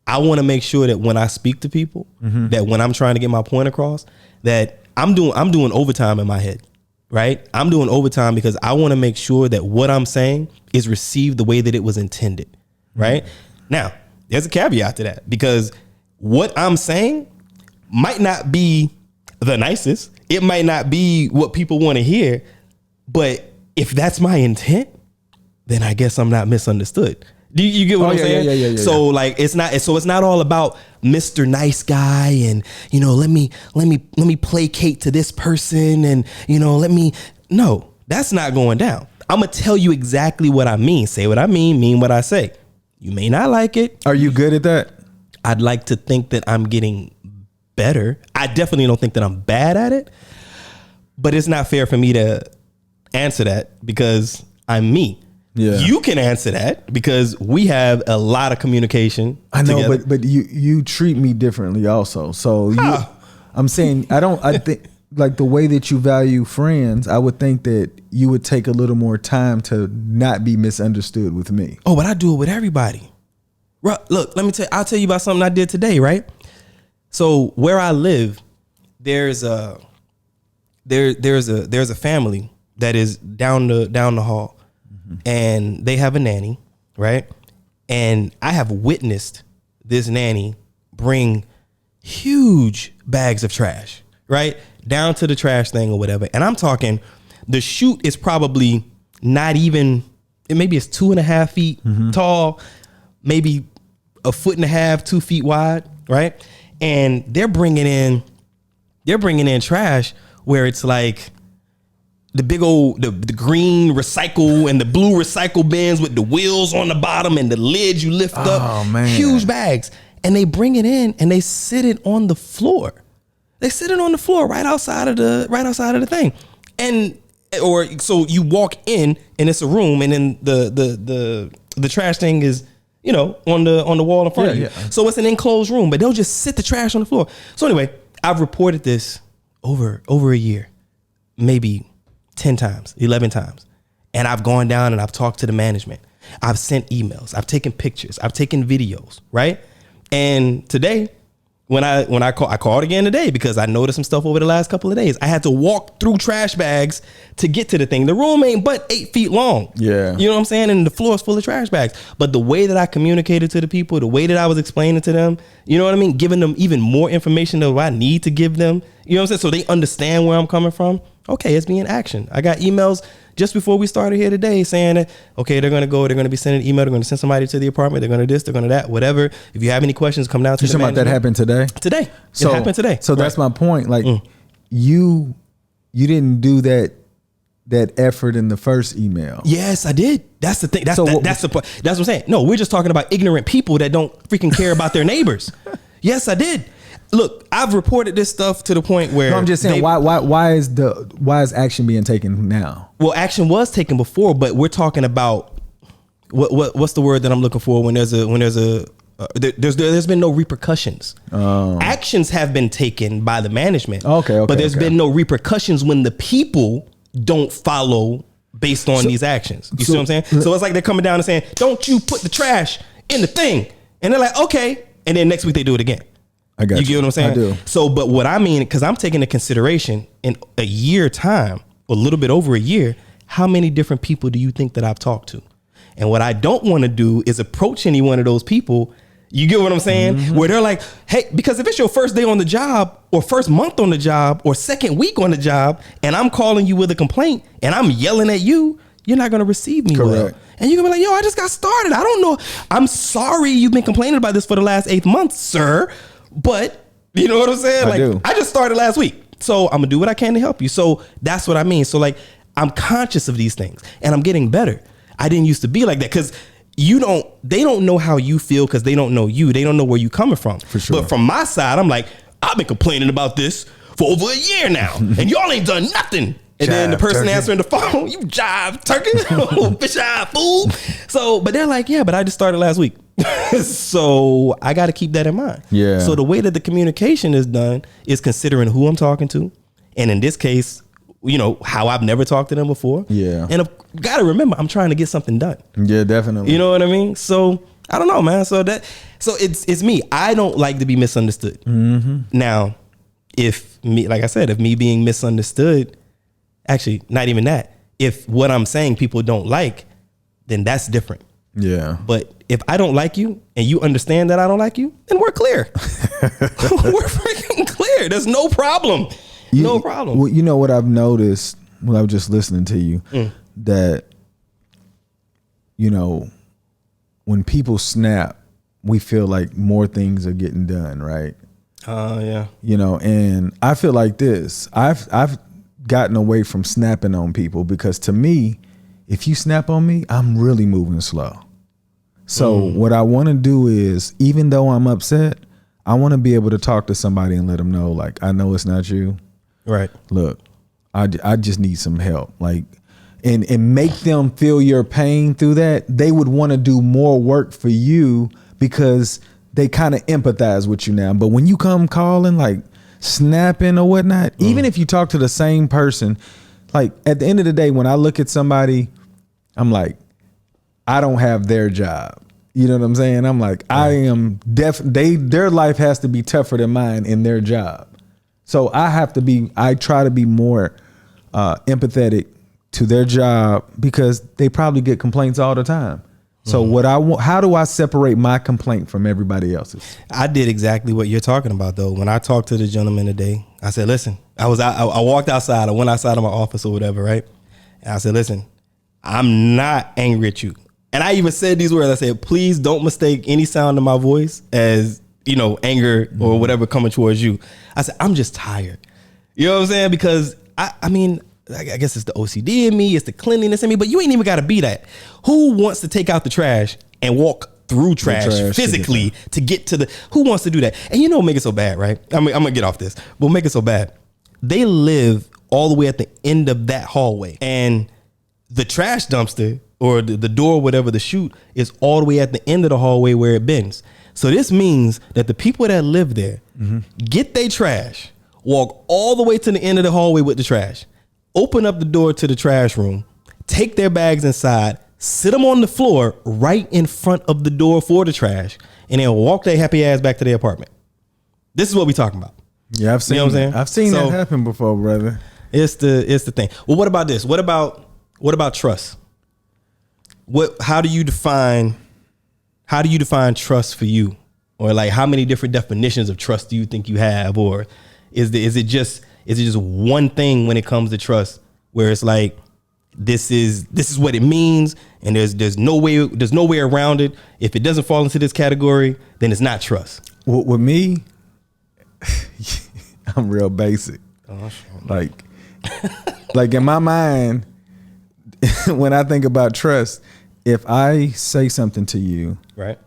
Speaker 1: I want to make sure that when I speak to people, mm-hmm. that when I'm trying to get my point across, that I'm doing overtime in my head. Right? I'm doing overtime because I want to make sure that what I'm saying is received the way that it was intended. Right? Mm-hmm. Now, there's a caveat to that, because what I'm saying might not be the nicest. It might not be what people want to hear. But if that's my intent, then I guess I'm not misunderstood. Do you get what I'm saying? Yeah. So like, it's not all about Mr. Nice Guy and, let me placate to this person and, no, that's not going down. I'm going to tell you exactly what I mean. Say what I mean what I say. You may not like it.
Speaker 2: Are you good at that?
Speaker 1: I'd like to think that I'm getting better. I definitely don't think that I'm bad at it, but it's not fair for me to answer that because I'm me.
Speaker 2: Yeah.
Speaker 1: You can answer that because we have a lot of communication.
Speaker 2: I know,
Speaker 1: together.
Speaker 2: but you treat me differently also. So I'm saying I think like the way that you value friends, I would think that you would take a little more time to not be misunderstood with me.
Speaker 1: Oh, but I do it with everybody. Look, I'll tell you about something I did today, right? So where I live, there's a family that is down the hall, and they have a nanny, right? And I have witnessed this nanny bring huge bags of trash, right? Down to the trash thing or whatever. And I'm talking, the chute is probably not even, maybe it's 2.5 feet tall, maybe 1.5 feet, 2 feet wide, right? And they're bringing in trash where it's like the big old, the green recycle and the blue recycle bins with the wheels on the bottom and the lids you lift up,
Speaker 2: man.
Speaker 1: Huge bags. And they bring it in and they sit it on the floor. They sit it on the floor right outside of the thing. And, so you walk in and it's a room and then the trash thing is, on the wall in front of you. Yeah. So it's an enclosed room, but they'll just sit the trash on the floor. So anyway, I've reported this over a year, maybe 10 times, 11 times. And I've gone down and I've talked to the management. I've sent emails. I've taken pictures. I've taken videos, right? And today, when I called again today because I noticed some stuff over the last couple of days. I had to walk through trash bags to get to the thing. The room ain't but 8 feet long.
Speaker 2: Yeah.
Speaker 1: You know what I'm saying? And the floor is full of trash bags. But the way that I communicated to the people, the way that I was explaining to them, you know what I mean? Giving them even more information than what I need to give them. You know what I'm saying? So they understand where I'm coming from. Okay, it's being action. I got emails just before we started here today saying that, okay, they're going to be sending an email. They're going to send somebody to the apartment. They're going to this, they're going to that, whatever. If you have any questions, come down to the
Speaker 2: management. You're talking about that happened today?
Speaker 1: Today. It happened today.
Speaker 2: So that's my point. Like you didn't do that effort in the first email.
Speaker 1: Yes, I did. That's the thing. That's what I'm saying. No, we're just talking about ignorant people that don't freaking care about their neighbors. Yes, I did. Look, I've reported this stuff to the point where
Speaker 2: I'm just saying why is action being taken now?
Speaker 1: Well, action was taken before, but we're talking about what's the word that I'm looking for when there's been no repercussions. Actions have been taken by the management. Okay, but there's been no repercussions when the people don't follow based on these actions. You see what I'm saying? So it's like they're coming down and saying, "Don't you put the trash in the thing?" And they're like, "Okay," and then next week they do it again.
Speaker 2: I got you.
Speaker 1: You get what I'm saying?
Speaker 2: I do.
Speaker 1: So, but what I mean, because I'm taking into consideration in a year time, a little bit over a year, how many different people do you think that I've talked to? And what I don't want to do is approach any one of those people. You get what I'm saying? Where they're like, hey, because if it's your first day on the job or first month on the job or second week on the job, and I'm calling you with a complaint and I'm yelling at you, you're not going to receive me well. And you're going to be like, yo, I just got started. I don't know. I'm sorry you've been complaining about this for the last 8 months, sir. But you know what I'm saying? I just started last week. So I'm gonna do what I can to help you. So that's what I mean. So like, I'm conscious of these things and I'm getting better. I didn't used to be like that because they don't know how you feel because they don't know you. They don't know where you coming from.
Speaker 2: For sure.
Speaker 1: But from my side, I'm like, I've been complaining about this for over a year now and y'all ain't done nothing. And then the person answering the phone, you jive turkey, fish eye fool. So, but they're like, yeah, but I just started last week. So I got to keep that in mind.
Speaker 2: Yeah.
Speaker 1: So the way that the communication is done is considering who I'm talking to. And in this case, how I've never talked to them before.
Speaker 2: Yeah.
Speaker 1: And I've got to remember, I'm trying to get something done.
Speaker 2: Yeah, definitely.
Speaker 1: You know what I mean? So I don't know, man. So it's me. I don't like to be misunderstood. Now, if me being misunderstood, actually, not even that. If what I'm saying people don't like, then that's different.
Speaker 2: Yeah.
Speaker 1: But if I don't like you and you understand that I don't like you, then we're clear. We're freaking clear. There's no problem. No problem.
Speaker 2: Well, you know what I've noticed when I was just listening to you, that, when people snap, we feel like more things are getting done, right?
Speaker 1: Yeah.
Speaker 2: And I feel like this. I've gotten away from snapping on people because to me, if you snap on me, I'm really moving slow. So what I want to do is, even though I'm upset, I want to be able to talk to somebody and let them know, like, I know it's not you.
Speaker 1: Right.
Speaker 2: Look, I just need some help. Like, and make them feel your pain through that, they would want to do more work for you because they kind of empathize with you now. But when you come calling, like snapping or whatnot, even if you talk to the same person, like at the end of the day, when I look at somebody, I'm like, I don't have their job. You know what I'm saying? I'm like, I am their life has to be tougher than mine in their job. So I try to be more empathetic to their job because they probably get complaints all the time. So how do I separate my complaint from everybody else's?
Speaker 1: I did exactly what you're talking about though. When I talked to the gentleman today, I said, listen, I walked outside, I went outside of my office or whatever, right? And I said, listen, I'm not angry at you. And I even said these words. I said, please don't mistake any sound of my voice as, anger or whatever coming towards you. I said, I'm just tired. You know what I'm saying? Because I mean, I guess it's the OCD in me, it's the cleanliness in me, but you ain't even got to be that. Who wants to take out the trash and walk through trash physically to get to who wants to do that? And make it so bad, right? I'm gonna get off this, but make it so bad. They live all the way at the end of that hallway, and the trash dumpster or the door, whatever the chute, is all the way at the end of the hallway where it bends. So this means that the people that live there get their trash, walk all the way to the end of the hallway with the trash, open up the door to the trash room, take their bags inside, sit them on the floor right in front of the door for the trash, and then walk their happy ass back to their apartment. This is what we talking about.
Speaker 2: Yeah, I've seen.
Speaker 1: You know what I'm saying?
Speaker 2: I've seen that happen before, brother.
Speaker 1: It's the thing. Well, what about this? What about trust? How do you define trust for you? Or like how many different definitions of trust do you think you have? Or is it just one thing when it comes to trust where it's like this is what it means and there's no way around it. If it doesn't fall into this category, then it's not trust.
Speaker 2: With me, I'm real basic.
Speaker 1: Oh, sure.
Speaker 2: Like in my mind, when I think about trust, if I say something to you,
Speaker 1: right,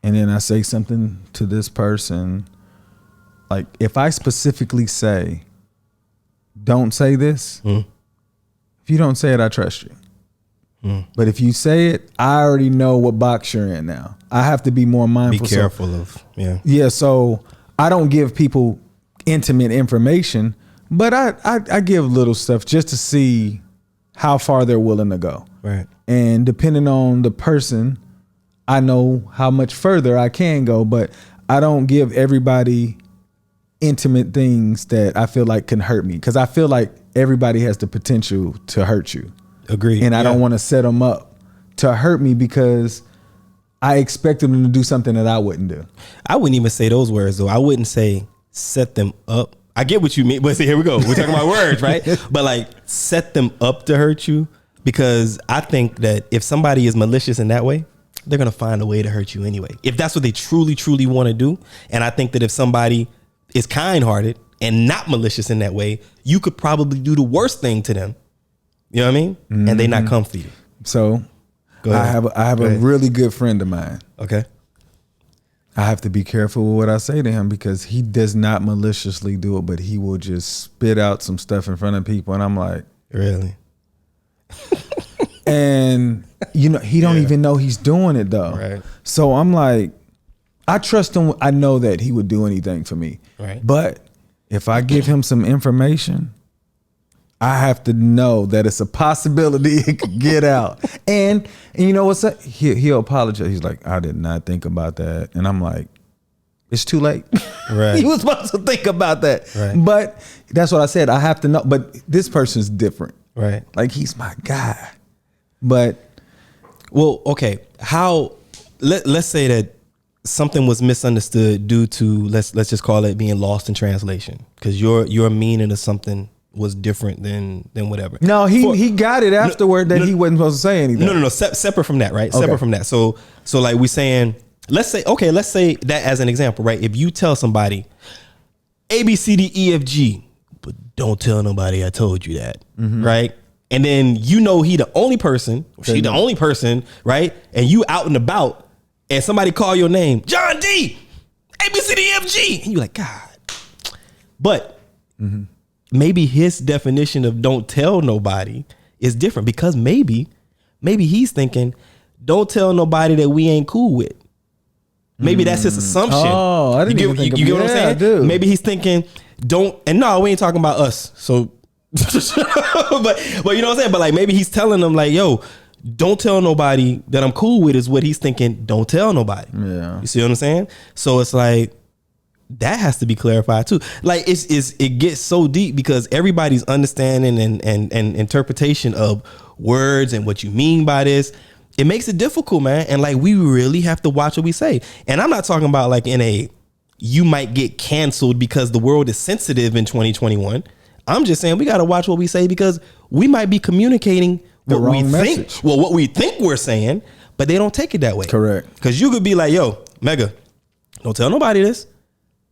Speaker 2: and then I say something to this person, like if I specifically say, don't say this, if you don't say it, I trust you. But if you say it, I already know what box you're in now. I have to be more mindful.
Speaker 1: Be careful of,
Speaker 2: Yeah, so I don't give people intimate information, but I give little stuff just to see how far they're willing to go.
Speaker 1: Right.
Speaker 2: And depending on the person, I know how much further I can go, but I don't give everybody intimate things that I feel like can hurt me, because I feel like everybody has the potential to hurt you.
Speaker 1: Agreed.
Speaker 2: And I don't want to set them up to hurt me because I expected them to do something that I wouldn't do.
Speaker 1: I wouldn't even say those words though. I wouldn't say set them up. I get what you mean, but see, here we go. We're talking about words, right? But like set them up to hurt you, because I think that if somebody is malicious in that way, they're going to find a way to hurt you anyway. If that's what they truly, truly want to do. And I think that if somebody is kind-hearted and not malicious in that way, you could probably do the worst thing to them. You know what I mean? And they not come for you.
Speaker 2: So I have a really good friend of mine.
Speaker 1: Okay.
Speaker 2: I have to be careful with what I say to him because he does not maliciously do it, but he will just spit out some stuff in front of people. And I'm like,
Speaker 1: really?
Speaker 2: And he don't even know he's doing it though.
Speaker 1: Right.
Speaker 2: So I'm like, I trust him. I know that he would do anything for me.
Speaker 1: Right.
Speaker 2: But if I give him some information, I have to know that it's a possibility it could get out. And you know what's up? He'll apologize. He's like, I did not think about that. And I'm like, it's too late.
Speaker 1: Right.
Speaker 2: He was supposed to think about that.
Speaker 1: Right.
Speaker 2: But that's what I said. I have to know. But this person's different.
Speaker 1: Right.
Speaker 2: Like he's my guy. But
Speaker 1: well, okay. Let's say that something was misunderstood due to let's just call it being lost in translation, because your meaning of something was different than whatever.
Speaker 2: No, he got it afterward that he wasn't supposed to say anything.
Speaker 1: No. Separate from that, right?
Speaker 2: Okay.
Speaker 1: Separate from that. So like we saying, let's say that as an example, right? If you tell somebody A, B, C, D, E, F, G, but don't tell nobody I told you that, right? And then he the only person, or she the only person, right? And you out and about, and somebody call your name, John D, A, B, C, D, E, F, G, and you like, God. But maybe his definition of don't tell nobody is different because maybe he's thinking, don't tell nobody that we ain't cool with. Maybe that's his assumption.
Speaker 2: Oh, I didn't even think
Speaker 1: you get what I'm saying?
Speaker 2: I do.
Speaker 1: Maybe he's thinking, no, we ain't talking about us. So, but you know what I'm saying? But like maybe he's telling them like, yo, don't tell nobody that I'm cool with is what he's thinking. Don't tell nobody.
Speaker 2: Yeah.
Speaker 1: You see what I'm saying? So it's like, that has to be clarified too. Like it gets so deep because everybody's understanding and interpretation of words and what you mean by this, it makes it difficult, man. And like, we really have to watch what we say. And I'm not talking about like you might get canceled because the world is sensitive in 2021. I'm just saying we got to watch what we say because we might be communicating what we think, what we think we're saying, but they don't take it that way. Correct. Because you could be like, yo, Mega, don't tell nobody this.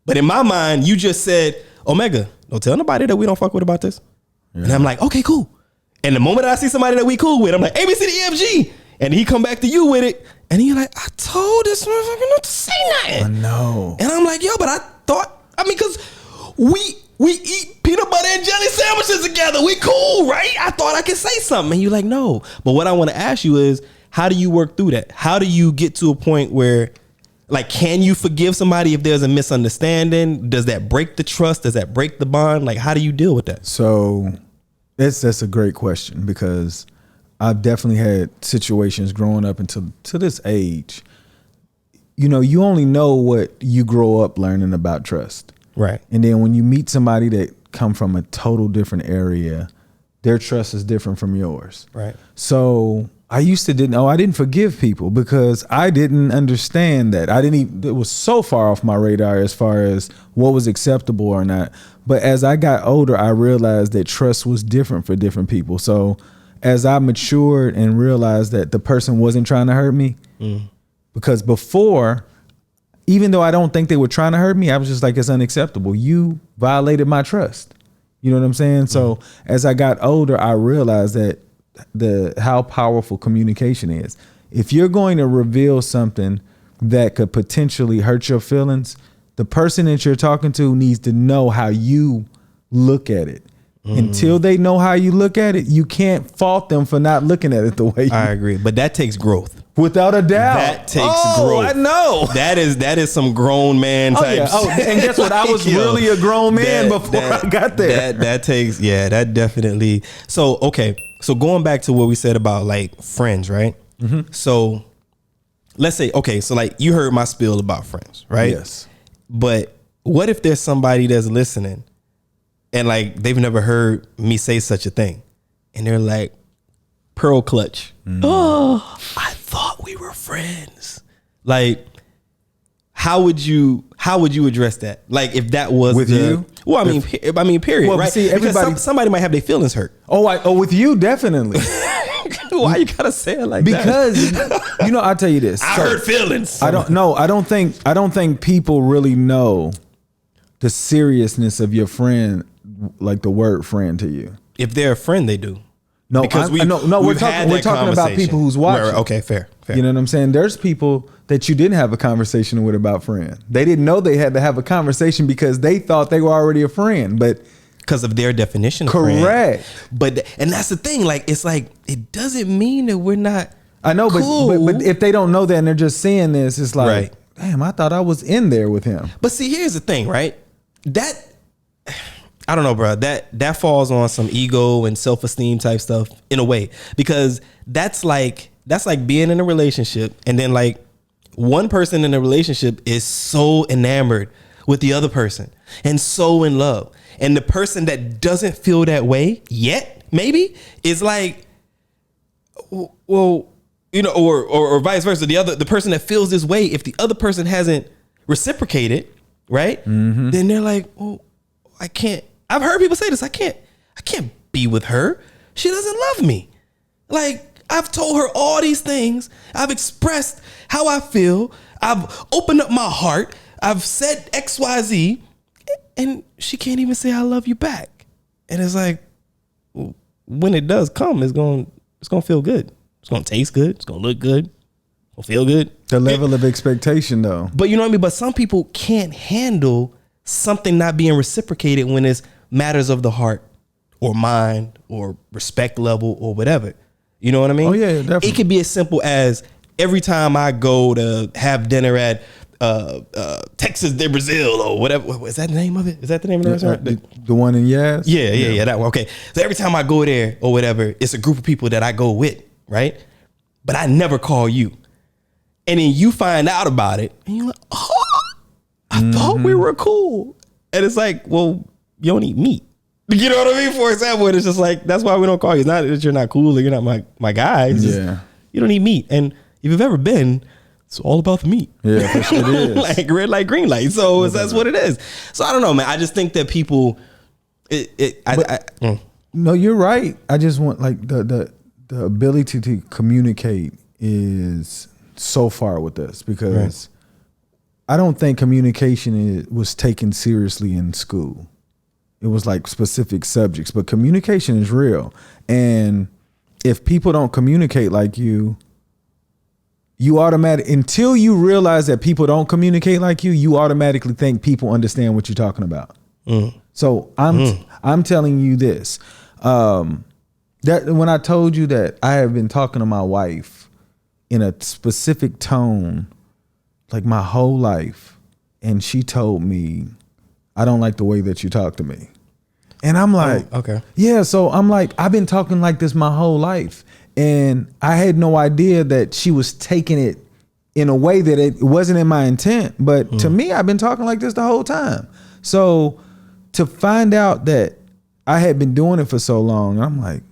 Speaker 1: But in my mind, you just said, Omega, don't tell nobody that we don't fuck with about this. Yeah. And I'm like, okay, cool. And the moment I see somebody that we cool with, I'm like, A, B, C, D, E, F, G. And he come back to you with it. And you're like, I told this motherfucker not to say nothing.
Speaker 2: I know.
Speaker 1: And I'm like, yo, but I thought, because we eat peanut butter and jelly sandwiches together. We cool, right? I thought I could say something. And you're like, no. But what I want to ask you is, how do you work through that? How do you get to a point where, like, can you forgive somebody if there's a misunderstanding? Does that break the trust? Does that break the bond? Like, how do you deal with that?
Speaker 2: So that's a great question because I've definitely had situations growing up to this age. You know, you only know what you grow up learning about trust.
Speaker 1: Right.
Speaker 2: And then when you meet somebody that come from a total different area, their trust is different from yours.
Speaker 1: Right.
Speaker 2: So I didn't forgive people because I didn't understand that. It was so far off my radar as far as what was acceptable or not. But as I got older, I realized that trust was different for different people. So as I matured and realized that the person wasn't trying to hurt me, because before, even though I don't think they were trying to hurt me, I was just like, it's unacceptable. You violated my trust. You know what I'm saying? So as I got older, I realized that how powerful communication is. If you're going to reveal something that could potentially hurt your feelings, the person that you're talking to needs to know how you look at it. Until they know how you look at it, you can't fault them for not looking at it the way you.
Speaker 1: I agree, but that takes growth.
Speaker 2: Without a doubt.
Speaker 1: That takes growth.
Speaker 2: I know.
Speaker 1: That is some grown man type.
Speaker 2: And guess what? I was really a grown man before I got there.
Speaker 1: That takes, that definitely. So, okay. So going back to what we said about like friends, right? So let's say, okay, so like you heard my spiel about friends, right?
Speaker 2: Yes.
Speaker 1: But what if there's somebody that's listening and like they've never heard me say such a thing and they're like, pearl clutch. Oh, I thought we were friends. Like, how would you address that? Like, if that was
Speaker 2: with you?
Speaker 1: Well, I mean, period. Well, right?
Speaker 2: See, everybody,
Speaker 1: somebody might have their feelings hurt.
Speaker 2: With you, definitely.
Speaker 1: Why you gotta say it like
Speaker 2: because,
Speaker 1: that?
Speaker 2: Because I'll tell you this.
Speaker 1: I hurt feelings.
Speaker 2: I don't think people really know the seriousness of your friend, like the word friend to you.
Speaker 1: If they're a friend, they do.
Speaker 2: No, because we're talking about people who's watching.
Speaker 1: Right, okay, fair.
Speaker 2: You know what I'm saying? There's people that you didn't have a conversation with about friend. They didn't know they had to have a conversation because they thought they were already a friend, but
Speaker 1: because of their definition of
Speaker 2: correct.
Speaker 1: Friend. But and that's the thing. Like, it's like it doesn't mean that we're not.
Speaker 2: I know,
Speaker 1: cool.
Speaker 2: but if they don't know that and they're just seeing this, it's like, damn, I thought I was in there with him.
Speaker 1: But see, here's the thing, right? That. I don't know, bro. That falls on some ego and self-esteem type stuff in a way, because that's like being in a relationship and then like one person in a relationship is so enamored with the other person and so in love, and the person that doesn't feel that way yet maybe is like, well, you know, or vice versa. The person that feels this way, if the other person hasn't reciprocated, right, then they're like, oh, I can't. I've heard people say this. I can't be with her. She doesn't love me. Like, I've told her all these things. I've expressed how I feel. I've opened up my heart. I've said X, Y, Z, and she can't even say I love you back. And it's like, when it does come, it's gonna feel good. It's gonna taste good. It's gonna look good. It's gonna feel good.
Speaker 2: The level of expectation, though.
Speaker 1: But you know what I mean? But some people can't handle something not being reciprocated when it's matters of the heart or mind or respect level or whatever. You know what I mean?
Speaker 2: Oh yeah, definitely.
Speaker 1: It could be as simple as every time I go to have dinner at Texas de Brazil or whatever. Is that the name of it? Is that the name of the restaurant?
Speaker 2: The one in Yas?
Speaker 1: Yeah, that one. Okay. So every time I go there or whatever, it's a group of people that I go with, right? But I never call you. And then you find out about it and you're like, oh, I thought we were cool. And it's like, well, you don't eat meat. You know what I mean? For example, it's just like, that's why we don't call you. It's not that you're not cool or you're not my guy. It's just, you don't eat meat. And if you've ever been, it's all about the meat.
Speaker 2: Yeah, for sure it is.
Speaker 1: Like red light, green light. So that's what it is. So I don't know, man. I just think that people,
Speaker 2: No, you're right. I just want like the ability to communicate is so far with us because I don't think communication was taken seriously in school. It was like specific subjects, but communication is real. And if people don't communicate like you automatically, until you realize that people don't communicate like you automatically think people understand what you're talking about. So I'm telling you this, that when I told you that I have been talking to my wife in a specific tone, like my whole life, and she told me, I don't like the way that you talk to me. And I'm like,
Speaker 1: okay.
Speaker 2: Yeah. So I'm like, I've been talking like this my whole life. And I had no idea that she was taking it in a way that it wasn't in my intent. But to me, I've been talking like this the whole time. So to find out that I had been doing it for so long, I'm like,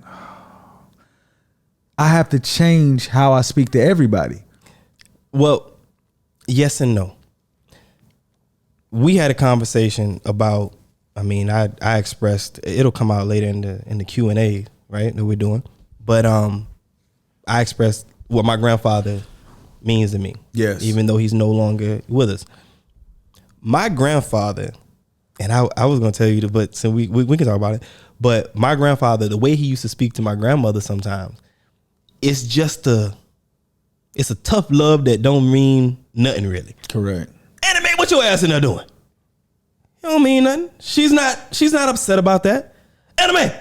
Speaker 2: I have to change how I speak to everybody.
Speaker 1: Well, yes and no. We had a conversation about, I expressed, it'll come out later in the Q&A, right, that we're doing. But I expressed what my grandfather means to me.
Speaker 2: Yes.
Speaker 1: Even though he's no longer with us. My grandfather, and I was going to tell you, but so we can talk about it. But my grandfather, the way he used to speak to my grandmother sometimes, it's just it's a tough love that don't mean nothing really.
Speaker 2: Correct.
Speaker 1: Anime, what your ass in there doing? You don't mean nothing. She's not upset about that. Anime,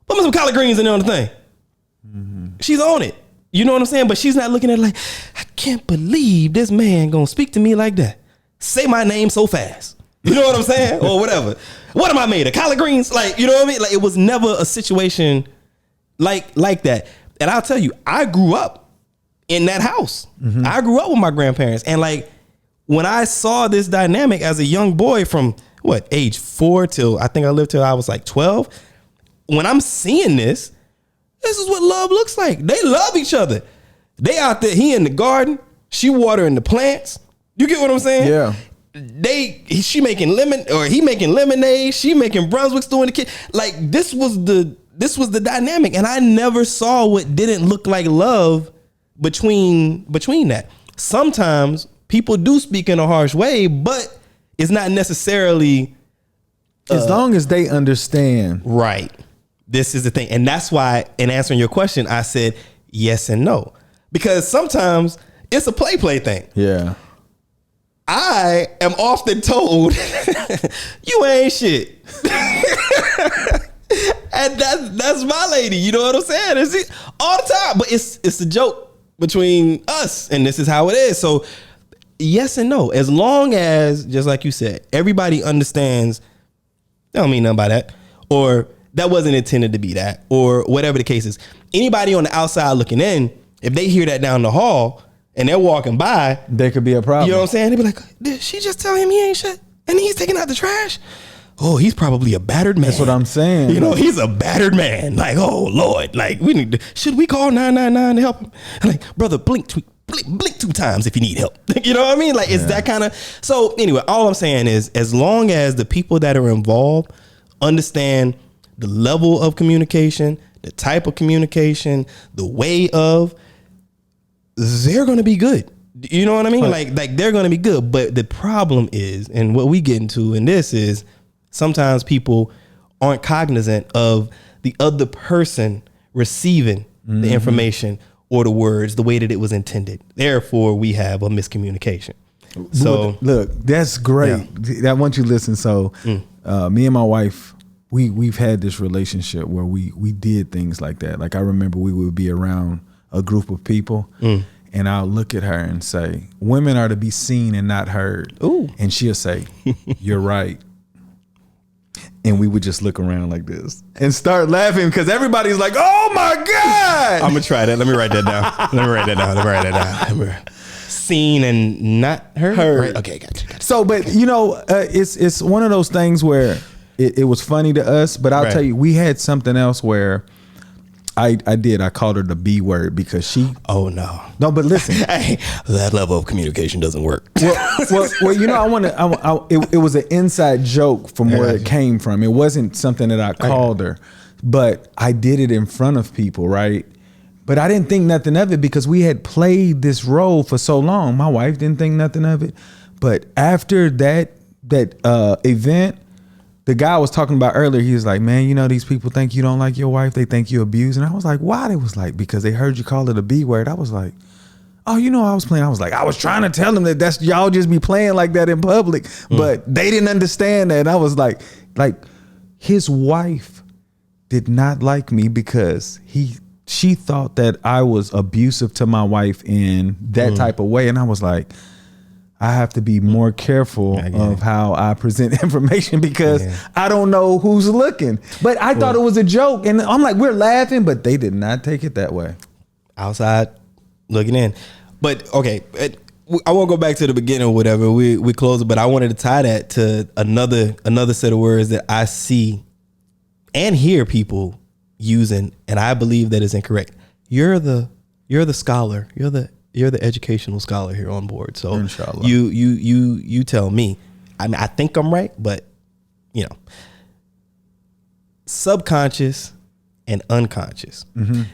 Speaker 1: put me some collard greens in there on the thing. She's on it. You know what I'm saying? But she's not looking at it like, I can't believe this man gonna speak to me like that. Say my name so fast. You know what I'm saying? Or whatever. What am I made of? Collard greens? Like, you know what I mean? Like, it was never a situation like that. And I'll tell you, I grew up in that house. I grew up with my grandparents. And like, when I saw this dynamic as a young boy from age 4 till I think I lived till I was like 12. When I'm seeing this is what love looks like. They love each other. They out there, he in the garden, she watering the plants. You get what I'm saying?
Speaker 2: Yeah.
Speaker 1: He making lemonade, she making Brunswicks doing the kid. Like this was the dynamic. And I never saw what didn't look like love between that. Sometimes people do speak in a harsh way, but it's not necessarily
Speaker 2: as long as they understand.
Speaker 1: Right. This is the thing. And that's why in answering your question, I said yes and no. Because sometimes it's a play thing.
Speaker 2: Yeah.
Speaker 1: I am often told, you ain't shit. And that's my lady. You know what I'm saying? It's all the time. But it's a joke between us. And this is how it is. So yes and no. As long as, just like you said, everybody understands, they don't mean nothing by that. Or that wasn't intended to be that, or whatever the case is. Anybody on the outside looking in, if they hear that down the hall and they're walking by,
Speaker 2: there could be a problem.
Speaker 1: You know what I'm saying? They'd be like, did she just tell him he ain't shit? And he's taking out the trash? Oh, he's probably a battered man.
Speaker 2: That's what I'm saying.
Speaker 1: You know, he's a battered man. Like, oh Lord, like should we call 999 to help him? Like, brother, blink 2 times if you need help. You know what I mean? Like, it's that kind of. So anyway, all I'm saying is, as long as the people that are involved understand the level of communication, the type of communication, the way of, they're going to be good. You know what I mean? Like they're going to be good. But the problem is, and what we get into in this is, sometimes people aren't cognizant of the other person receiving the information or the words the way that it was intended. Therefore, we have a miscommunication. So
Speaker 2: look, that's great. I want you to listen. So me and my wife, we've had this relationship where we did things like that. Like I remember we would be around a group of people and I'll look at her and say, women are to be seen and not heard.
Speaker 1: Ooh.
Speaker 2: And she'll say, you're right. And we would just look around like this and start laughing because everybody's like, oh my God.
Speaker 1: I'm gonna try that. Let me write that down. Seen and not heard. Right. Okay, gotcha.
Speaker 2: So, but it's one of those things where it was funny to us, but I'll tell you, we had something else where I called her the B word because she.
Speaker 1: Oh no.
Speaker 2: No, but listen,
Speaker 1: hey, that level of communication doesn't work.
Speaker 2: Well, it was an inside joke from where it came from. It wasn't something that I called her, but I did it in front of people, right? But I didn't think nothing of it because we had played this role for so long. My wife didn't think nothing of it, but after that event. The guy was talking about earlier, he was like, man, these people think you don't like your wife. They think you abuse. And I was like, why? They was like, because they heard you call it a B word. I was like, oh, I was playing. I was like, I was trying to tell them that that's y'all just be playing like that in public. But they didn't understand that. And I was like his wife did not like me because she thought that I was abusive to my wife in that type of way. And I was like, I have to be more careful of how I present information because I don't know who's looking. But I thought it was a joke. And I'm like, we're laughing, but they did not take it that way.
Speaker 1: Outside looking in. But okay, I won't go back to the beginning or whatever. We close it, but I wanted to tie that to another set of words that I see and hear people using, and I believe that is incorrect. You're the scholar. You're the educational scholar here on board. So
Speaker 2: Inshallah.
Speaker 1: You tell me. I mean, I think I'm right, but subconscious and unconscious.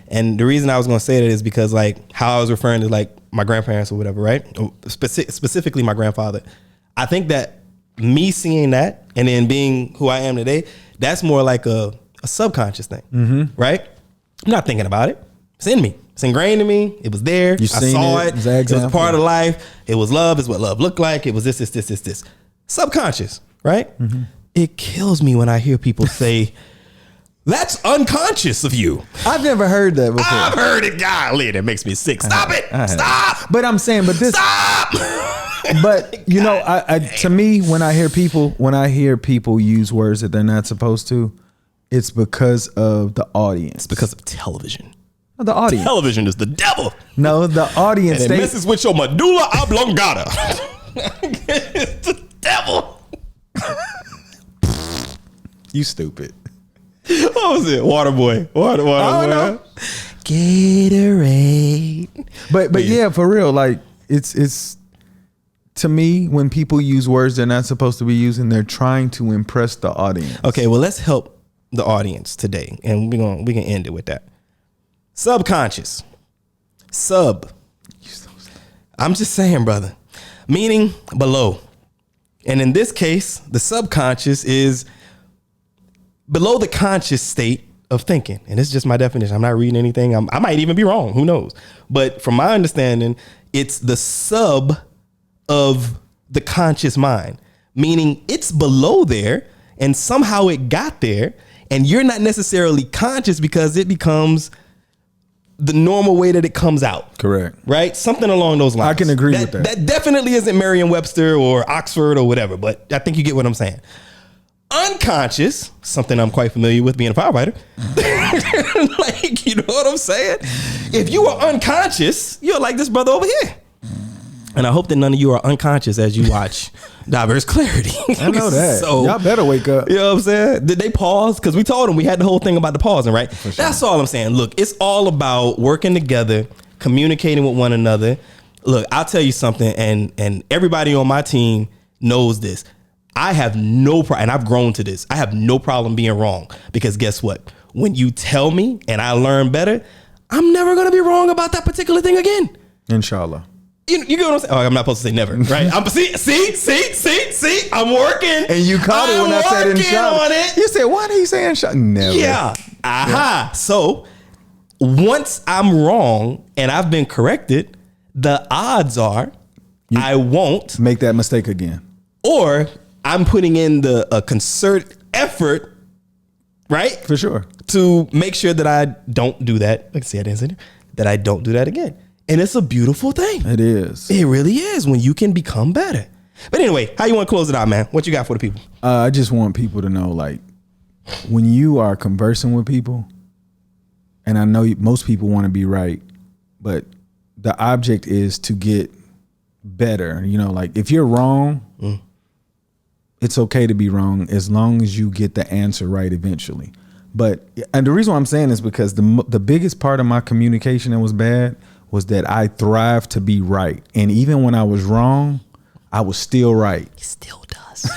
Speaker 1: And the reason I was going to say that is because like how I was referring to like my grandparents or whatever, right? Specifically my grandfather. I think that me seeing that and then being who I am today, that's more like a subconscious thing, right? I'm not thinking about it. It's in me. It's ingrained in me. It was there. I saw it. It was part of life. It was love. It's what love looked like. It was this. Subconscious, right? It kills me when I hear people say, that's unconscious of you.
Speaker 2: I've never heard that before.
Speaker 1: I've heard it. Golly, that makes me sick. Stop it. Stop.
Speaker 2: But I'm saying, stop. But to me, when I hear people use words that they're not supposed to, it's because of the audience.
Speaker 1: It's because of television.
Speaker 2: The audience.
Speaker 1: Television is the devil.
Speaker 2: No, the audience.
Speaker 1: And it messes with your medulla oblongata. It's the devil.
Speaker 2: You stupid.
Speaker 1: What was it? Water boy. Water boy. Gatorade.
Speaker 2: But yeah, for real. Like it's to me, when people use words they're not supposed to be using, they're trying to impress the audience.
Speaker 1: Okay, well, let's help the audience today, and we can end it with that. Subconscious. I'm just saying, brother. Meaning below. And in this case, the subconscious is below the conscious state of thinking. And it's just my definition. I'm not reading anything. I might even be wrong. Who knows? But from my understanding, it's the sub of the conscious mind. Meaning it's below there and somehow it got there and you're not necessarily conscious because it becomes the normal way that it comes out.
Speaker 2: Correct.
Speaker 1: Right? Something along those lines.
Speaker 2: I can agree with that.
Speaker 1: That definitely isn't Merriam-Webster or Oxford or whatever, but I think you get what I'm saying. Unconscious, something I'm quite familiar with being a firefighter. Like, you know what I'm saying? If you are unconscious, you're like this brother over here. And I hope that none of you are unconscious as you watch Diverse Clarity.
Speaker 2: I know that.
Speaker 1: So,
Speaker 2: y'all better wake up.
Speaker 1: You know what I'm saying? Did they pause? Because we told them we had the whole thing about the pausing, right?
Speaker 2: Sure.
Speaker 1: That's all I'm saying. Look, it's all about working together, communicating with one another. Look, I'll tell you something, and everybody on my team knows this. I have no problem, and I've grown to this. I have no problem being wrong because guess what? When you tell me and I learn better, I'm never going to be wrong about that particular thing again.
Speaker 2: Inshallah.
Speaker 1: You get what I'm saying? Oh, I'm not supposed to say never, right? I'm see. I'm working.
Speaker 2: And you caught it when I said inshallah.
Speaker 1: On it.
Speaker 2: You said, why did he say inshallah? Never.
Speaker 1: Yeah. Aha. Yeah. So once I'm wrong and I've been corrected, the odds are I won't
Speaker 2: make that mistake again.
Speaker 1: Or I'm putting in a concerted effort right?
Speaker 2: For sure.
Speaker 1: To make sure that I don't do that. Like, see, I didn't say that I don't do that again. And it's a beautiful thing.
Speaker 2: It is.
Speaker 1: It really is when you can become better. But anyway, how you want to close it out, man? What you got for the people?
Speaker 2: I just want people to know, like, when you are conversing with people, and I know most people want to be right, but the object is to get better. You know, like if you're wrong, it's okay to be wrong as long as you get the answer right eventually. And the reason why I'm saying this because the biggest part of my communication that was bad was that I thrived to be right. And even when I was wrong, I was still right.
Speaker 1: He still does.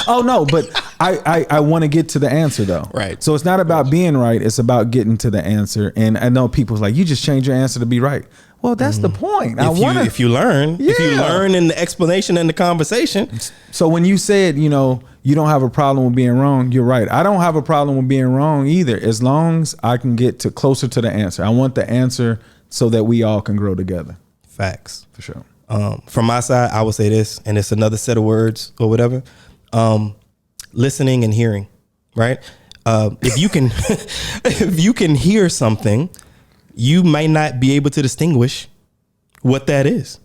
Speaker 2: Oh no, but I want to get to the answer though.
Speaker 1: Right.
Speaker 2: So it's not about being right. It's about getting to the answer. And I know people's like, you just change your answer to be right. Well, that's the point.
Speaker 1: If you learn in the explanation and the conversation.
Speaker 2: So when you said, you know, you don't have a problem with being wrong, you're right. I don't have a problem with being wrong either, as long as I can get to closer to the answer. I want the answer so that we all can grow together.
Speaker 1: Facts.
Speaker 2: For sure.
Speaker 1: From my side, I would say this, and it's another set of words or whatever. Listening and hearing, right? If you can hear something, you might not be able to distinguish what that is.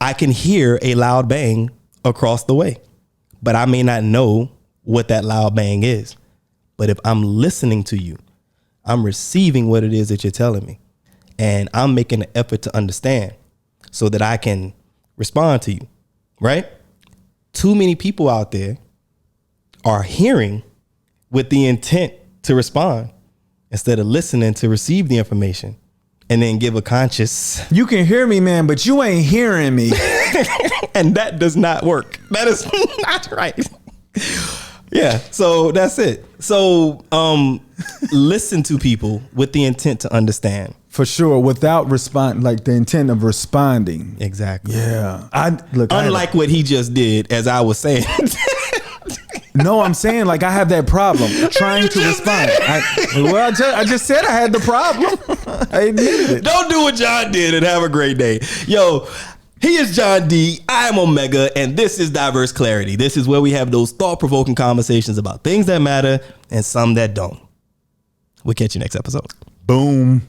Speaker 1: I can hear a loud bang across the way, but I may not know what that loud bang is. But if I'm listening to you, I'm receiving what it is that you're telling me, and I'm making an effort to understand so that I can respond to you, right? Too many people out there are hearing with the intent to respond instead of listening to receive the information and then give a conscious.
Speaker 2: You can hear me, man, but you ain't hearing me.
Speaker 1: And that does not work. That is not right. Yeah, so that's it. So listen to people with the intent to understand.
Speaker 2: For sure, without like the intent of responding.
Speaker 1: Exactly.
Speaker 2: Yeah.
Speaker 1: Unlike what he just did, as I was saying.
Speaker 2: No, I'm saying like I have that problem trying to respond. I just said I had the problem. I admitted it.
Speaker 1: Don't do what John did and have a great day. Yo, he is John D. I am Omega, and this is Diverse Clarity. This is where we have those thought-provoking conversations about things that matter and some that don't. We'll catch you next episode.
Speaker 2: Boom.